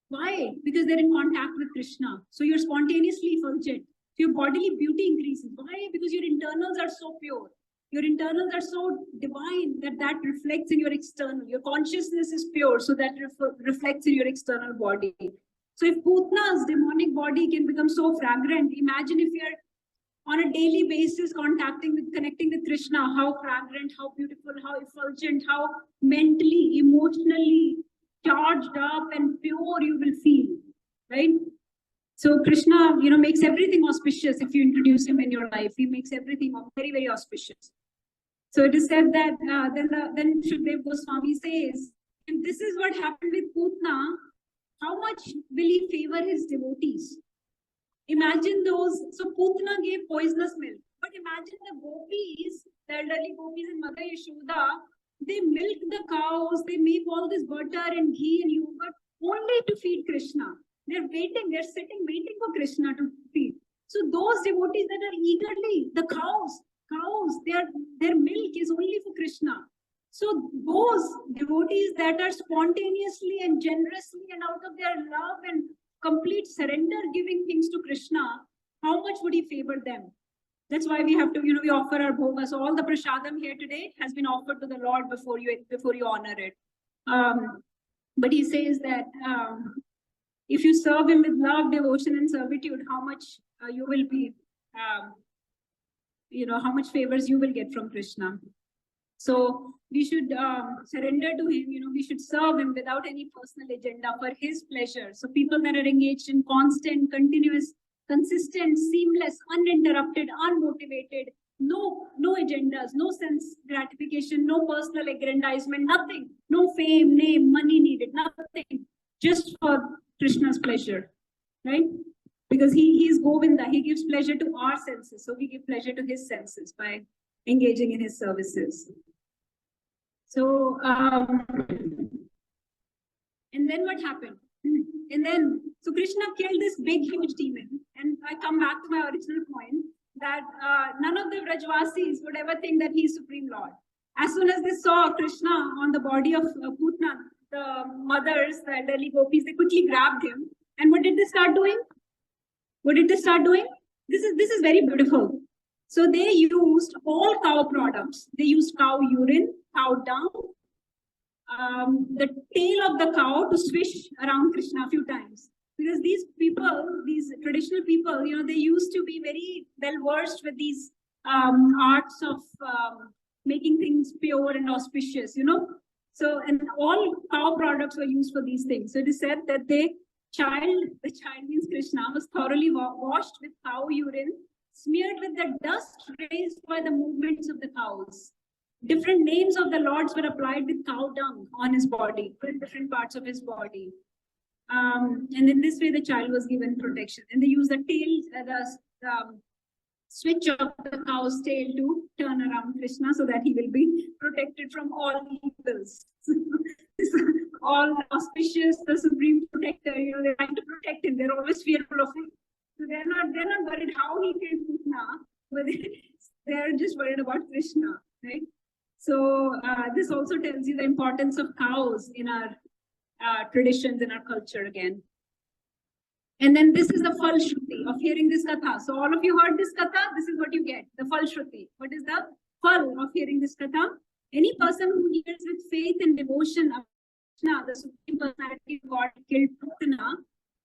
Why? Because they're in contact with Krishna. So you're spontaneously effulgent. Your bodily beauty increases. Why? Because your internals are so pure. Your internals are so divine that reflects in your external. Your consciousness is pure, so that reflects in your external body. So if Putana's demonic body can become so fragrant, imagine if you're on a daily basis connecting with Krishna, how fragrant, how beautiful, how effulgent, how mentally, emotionally charged up and pure you will feel, right? So Krishna, makes everything auspicious if you introduce him in your life. He makes everything very, very auspicious. So it is said that then Shukdev Goswami says, if this is what happened with Putana, how much will he favor his devotees? Imagine those. So Putana gave poisonous milk, but imagine the gopis, the elderly gopis and Mother Yashoda, they milk the cows, they make all this butter and ghee and yogurt only to feed Krishna. They're waiting, they're sitting, waiting for Krishna to feed. So those devotees that are eagerly, the cows, their milk is only for Krishna. So those devotees that are spontaneously and generously and out of their love and complete surrender giving things to Krishna, how much would he favor them? That's why we have to, we offer our bhoga. So all the prasadam here today has been offered to the Lord before you honor it. But he says that if you serve him with love, devotion, and servitude, how much you will be, how much favors you will get from Krishna. So we should surrender to him, we should serve him without any personal agenda for his pleasure. So people that are engaged in constant, continuous, consistent, seamless, uninterrupted, unmotivated, no agendas, no sense gratification, no personal aggrandizement, nothing, no fame, name, money needed, nothing, just for Krishna's pleasure, right? Because he is Govinda, he gives pleasure to our senses. So we give pleasure to his senses by engaging in his services. So, and then what happened? So Krishna killed this big, huge demon. And I come back to my original point that none of the Vrajvasis would ever think that he is Supreme Lord. As soon as they saw Krishna on the body of Putana, the mothers, the elderly gopis, they quickly grabbed him. And what did they start doing? This is very beautiful. So they used all cow products. They used cow urine, cow dung, the tail of the cow to swish around Krishna a few times. Because these people, these traditional people, they used to be very well versed with these arts of making things pure and auspicious, So, and all cow products were used for these things. So it is said that the child means Krishna, was thoroughly washed with cow urine, smeared with the dust raised by the movements of the cows. Different names of the lords were applied with cow dung on his body, in different parts of his body. And in this way, the child was given protection. And they used the tail, the switch of the cow's tail to turn around Krishna so that he will be protected from all evils. All auspicious, the supreme protector, they're trying to protect him. They're always fearful of him. So they're not worried how he killed Putana, but they're just worried about Krishna, right? So this also tells you the importance of cows in our traditions, in our culture again. And then this is the Phal Shruti of hearing this katha. So all of you heard this katha, this is what you get, the Phal Shruti. What is the Phal of hearing this katha? Any person who hears with faith and devotion of Krishna, the Supreme Personality of God killed Putana,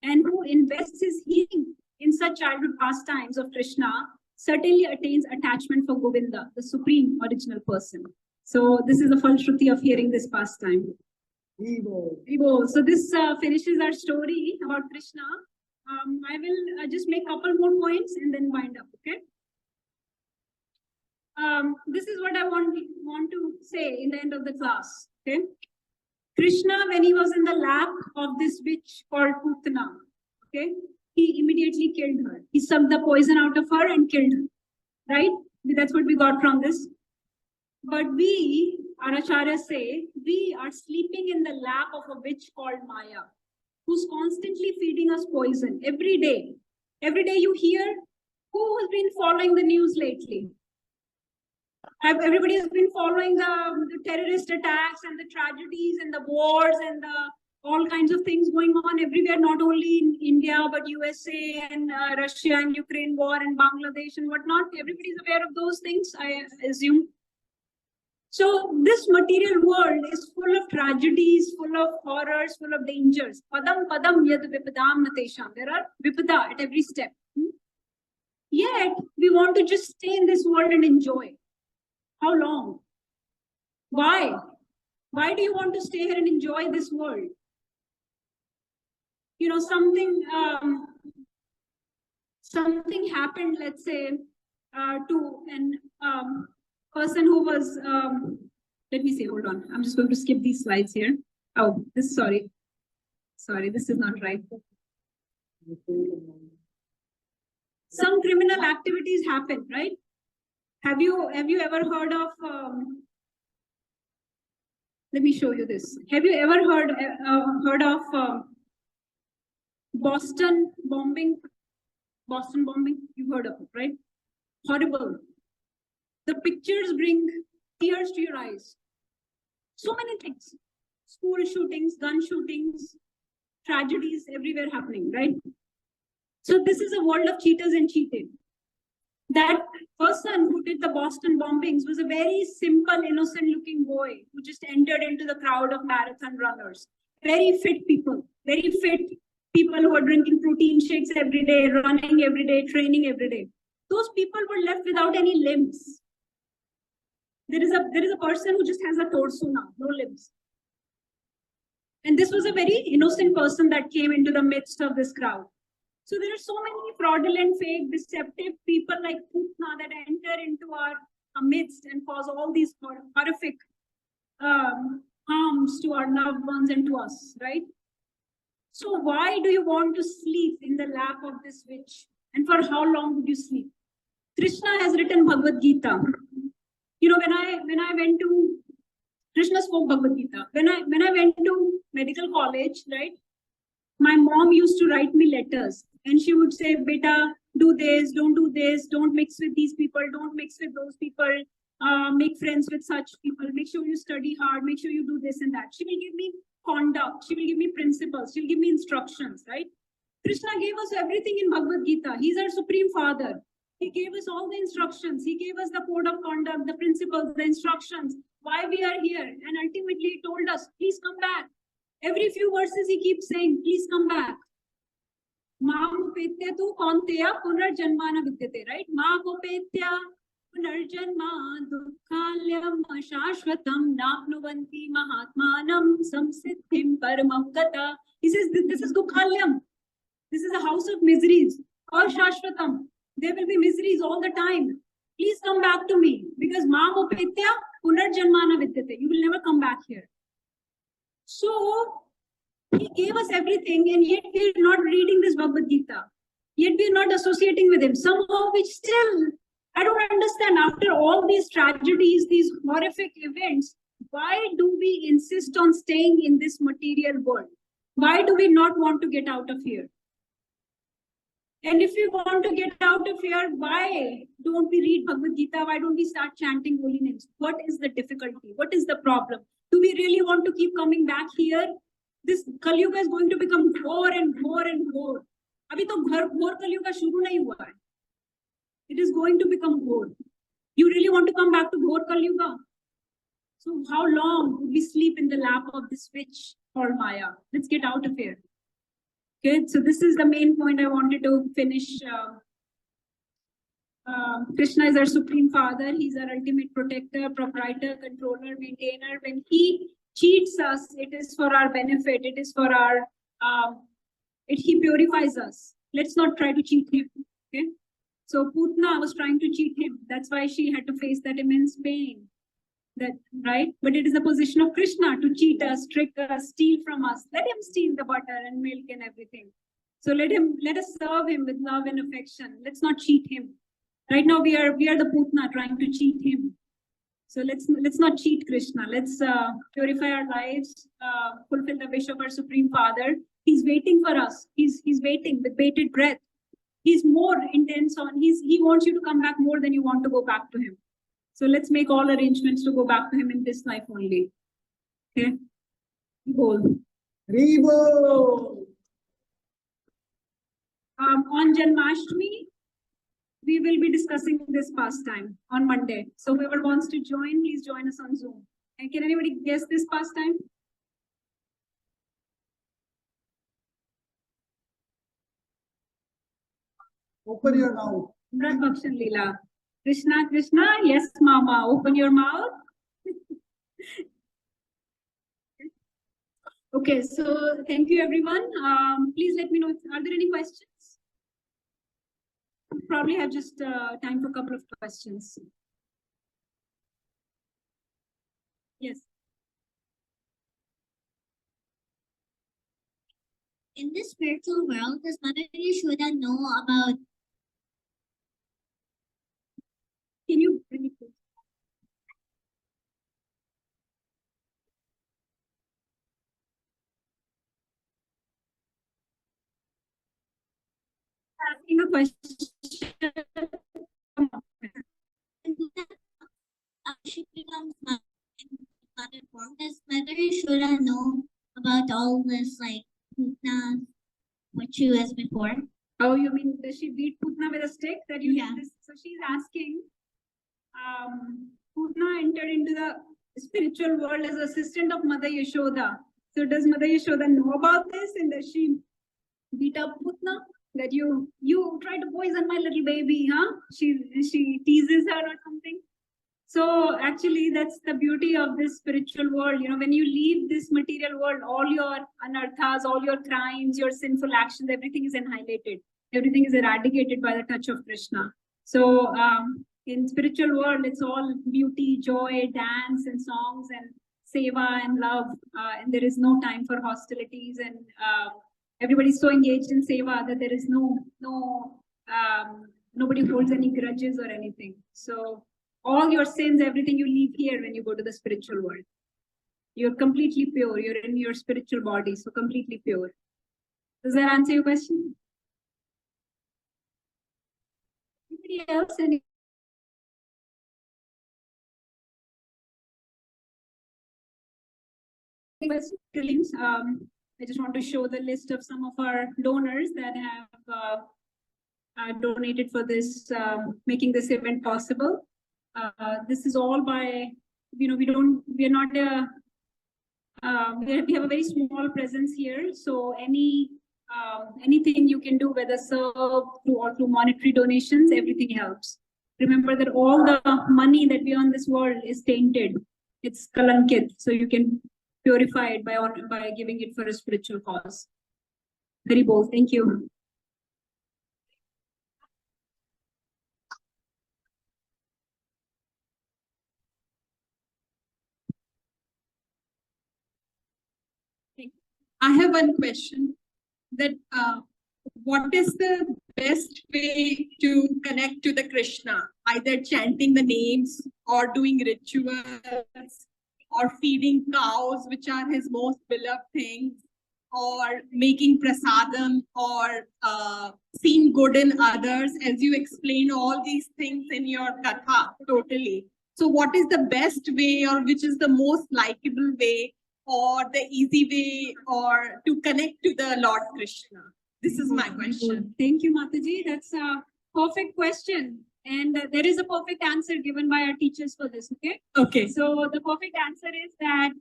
and who invests his healing in such childhood pastimes of Krishna, certainly attains attachment for Govinda, the Supreme Original Person. So this is the Phal Shruti of hearing this pastime. Vivo. So this finishes our story about Krishna. I will just make a couple more points and then wind up, okay? This is what I want to say in the end of the class, okay? Krishna, when he was in the lap of this witch called Putana, okay, he immediately killed her. He sucked the poison out of her and killed her, right? That's what we got from this. But we, our acharyas say, we are sleeping in the lap of a witch called Maya, who's constantly feeding us poison every day. Every day you hear, who has been following the news lately? Everybody has been following the terrorist attacks and the tragedies and the wars and all kinds of things going on everywhere, not only in India, but USA and Russia and Ukraine war and Bangladesh and whatnot. Everybody's aware of those things, I assume. So this material world is full of tragedies, full of horrors, full of dangers. Padam padam yad vipadam natesham. There are vipada at every step. Yet we want to just stay in this world and enjoy. How long? Why? Why do you want to stay here and enjoy this world? You know, something happened, let's say, to an person who was, let me see, hold on. I'm just going to skip these slides here. Oh, sorry, this is not right. Some criminal activities happen, right? Have you ever heard of, let me show you this. Have you ever heard of Boston bombing? Boston bombing, you've heard of it, right? Horrible. The pictures bring tears to your eyes. So many things. School shootings, gun shootings, tragedies everywhere happening, right? So this is a world of cheaters and cheated. That person who did the Boston bombings was a very simple, innocent looking boy who just entered into the crowd of marathon runners. Very fit people who are drinking protein shakes every day, running every day, training every day. Those people were left without any limbs. There is a person who just has a torso now, no limbs. And this was a very innocent person that came into the midst of this crowd. So there are so many fraudulent, fake, deceptive people like Putana that enter into our midst and cause all these horrific harms to our loved ones and to us, right? So why do you want to sleep in the lap of this witch? And for how long would you sleep? Krishna has written Bhagavad Gita. You know, when I went to, Krishna spoke Bhagavad Gita. When I went to medical college, right? My mom used to write me letters and she would say, beta, do this, don't mix with these people, don't mix with those people, make friends with such people, make sure you study hard, make sure you do this and that. She will give me conduct, she will give me principles, she'll give me instructions, right? Krishna gave us everything in Bhagavad Gita. He's our Supreme Father. He gave us all the instructions. He gave us the code of conduct, the principles, the instructions, why we are here. And ultimately he told us, please come back. Every few verses he keeps saying, please come back. Maam upetya tu kaunteya punarjanmana vidyate, right? Maam upetya punarjanma dukhalyam shashvatam napnuvanti mahatmanam samsiddhim paramam gata. He says, this is dukhalyam. This is a house of miseries. Or shashvatam. There will be miseries all the time. Please come back to me. Because maam upetya punarjanmana vidyate. You will never come back here. So, he gave us everything and yet we are not reading this Bhagavad Gita. Yet we are not associating with him. Somehow we still, I don't understand, after all these tragedies, these horrific events, why do we insist on staying in this material world? Why do we not want to get out of here? And if we want to get out of here, why don't we read Bhagavad Gita? Why don't we start chanting holy names? What is the difficulty? What is the problem? Do we really want to keep coming back here? This Kali Yuga is going to become more and more and more. Abhi to ghor Kali Yuga shuru nahi hua hai. It is going to become ghor. You really want to come back to ghor Kali Yuga? So how long would we sleep in the lap of this witch called Maya? Let's get out of here. Okay, so this is the main point I wanted to finish. Krishna is our Supreme Father. He's our ultimate protector, proprietor, controller, maintainer. When he cheats us, it is for our benefit. It is for our, he purifies us. Let's not try to cheat him. Okay. So Putana was trying to cheat him. That's why she had to face that immense pain. That, right? But it is the position of Krishna to cheat us, trick us, steal from us. Let him steal the butter and milk and everything. So let us serve him with love and affection. Let's not cheat him. Right now we are the Putana trying to cheat him. So let's not cheat Krishna. Let's purify our lives, fulfill the wish of our Supreme Father. He's waiting for us. He's waiting with bated breath. He's more intense on. He wants you to come back more than you want to go back to him. So let's make all arrangements to go back to him in this life only. Okay. Goal. Revo. On Janmashtami, we will be discussing this pastime on Monday. So whoever wants to join, please join us on Zoom. And can anybody guess this pastime? Open your mouth. Brad Bhakshan Leela. Krishna, Krishna, yes, Mama, open your mouth. Okay, so thank you everyone. Please let me know, are there any questions? Probably have just time for a couple of questions. Yes. In the spiritual world, does Mother Yashoda know about Can you bring it close? Asking a question. she becomes mother form? Does Mother Yashoda know about all this like Putana, what she was before? Oh, you mean does she beat Putana with a stick? That you Yeah. did this? So she's asking, Putana entered into the spiritual world as assistant of Mother Yashoda. So does Mother Yashoda know about this, and does she beat up Putana? That you try to poison my little baby, huh? She teases her or something. So actually, that's the beauty of this spiritual world. You know, when you leave this material world, all your anarthas, all your crimes, your sinful actions, everything is annihilated. Everything is eradicated by the touch of Krishna. So in spiritual world, it's all beauty, joy, dance, and songs, and seva and love. And there is no time for hostilities, and everybody's so engaged in seva that there is nobody holds any grudges or anything. So all your sins, everything you leave here when you go to the spiritual world. You're completely pure. You're in your spiritual body, so completely pure. Does that answer your question? Anybody else? Any questions? I just want to show the list of some of our donors that have donated for this, making this event possible. This is all by, you know, we are not a, we have a very small presence here. So anything you can do, whether serve through or through monetary donations, everything helps. Remember that all the money that we earn in this world is tainted. It's kalankit. So you can purify it by giving it for a spiritual cause. Very bold. Thank you. I have one question that what is the best way to connect to the Krishna? Either chanting the names or doing rituals or feeding cows, which are his most beloved things, or making prasadam or seeing good in others, as you explain all these things in your katha totally. So what is the best way, or which is the most likable way, or the easy way, or to connect to the Lord Krishna? This is my question. Thank you, Mataji. That's a perfect question. And there is a perfect answer given by our teachers for this, okay? Okay. So the perfect answer is that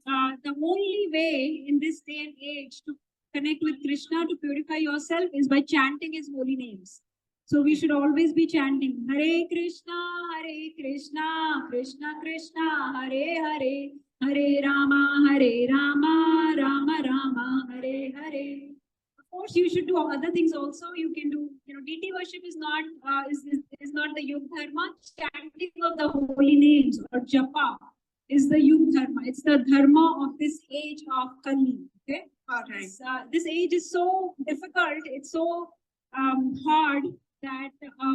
the only way in this day and age to connect with Krishna, to purify yourself, is by chanting his holy names. So we should always be chanting Hare Krishna, Krishna Krishna, Hare Hare, Hare Rama, Rama Rama, Hare Hare. Of course, you should do other things also. You can do, you know, deity worship is not not the Yug Dharma. Chanting of the holy names or japa is the Yug Dharma. It's the dharma of this age of Kali. Okay. All right. This age is so difficult. It's so hard that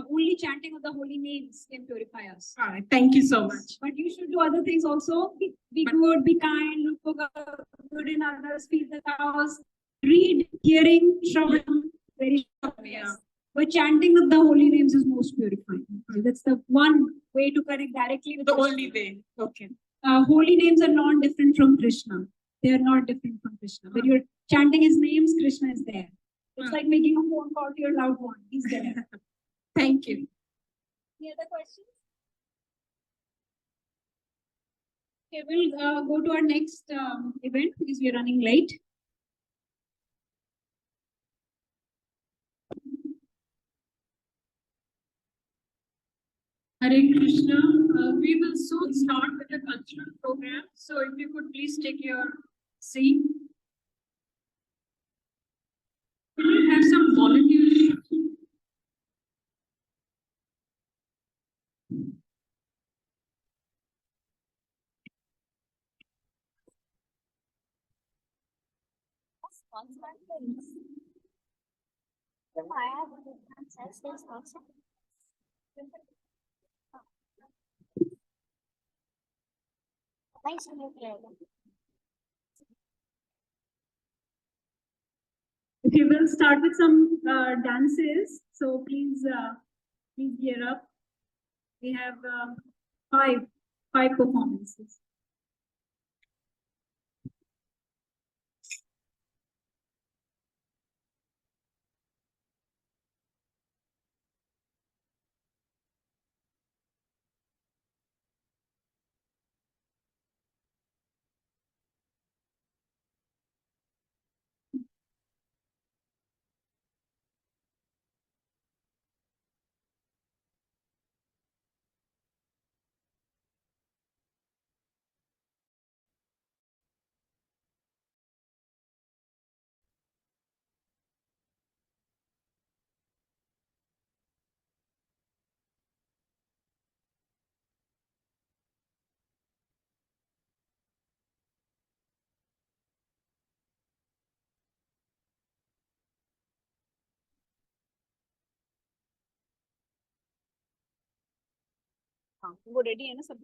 only chanting of the holy names can purify us. All right. Thank you so much. But you should do other things also. Be good, be kind, look for good in others, feed the cows, read, hearing, shravanam, very Yeah. But chanting of the holy names is most purifying. So that's the one way to connect directly with The Krishna. only way. Okay. Holy names are not different from Krishna. They are not different from Krishna. When you're chanting his names, Krishna is there. It's like making a phone call to your loved one. He's there. Thank you. Any other questions? Okay, we'll go to our next event because we are running late. Hare Krishna. We will soon start with the cultural program. So if you could please take your seat. We will have some volunteers. Okay, we'll start with some dances. So please gear up. We have five performances. वो ready है ना सब?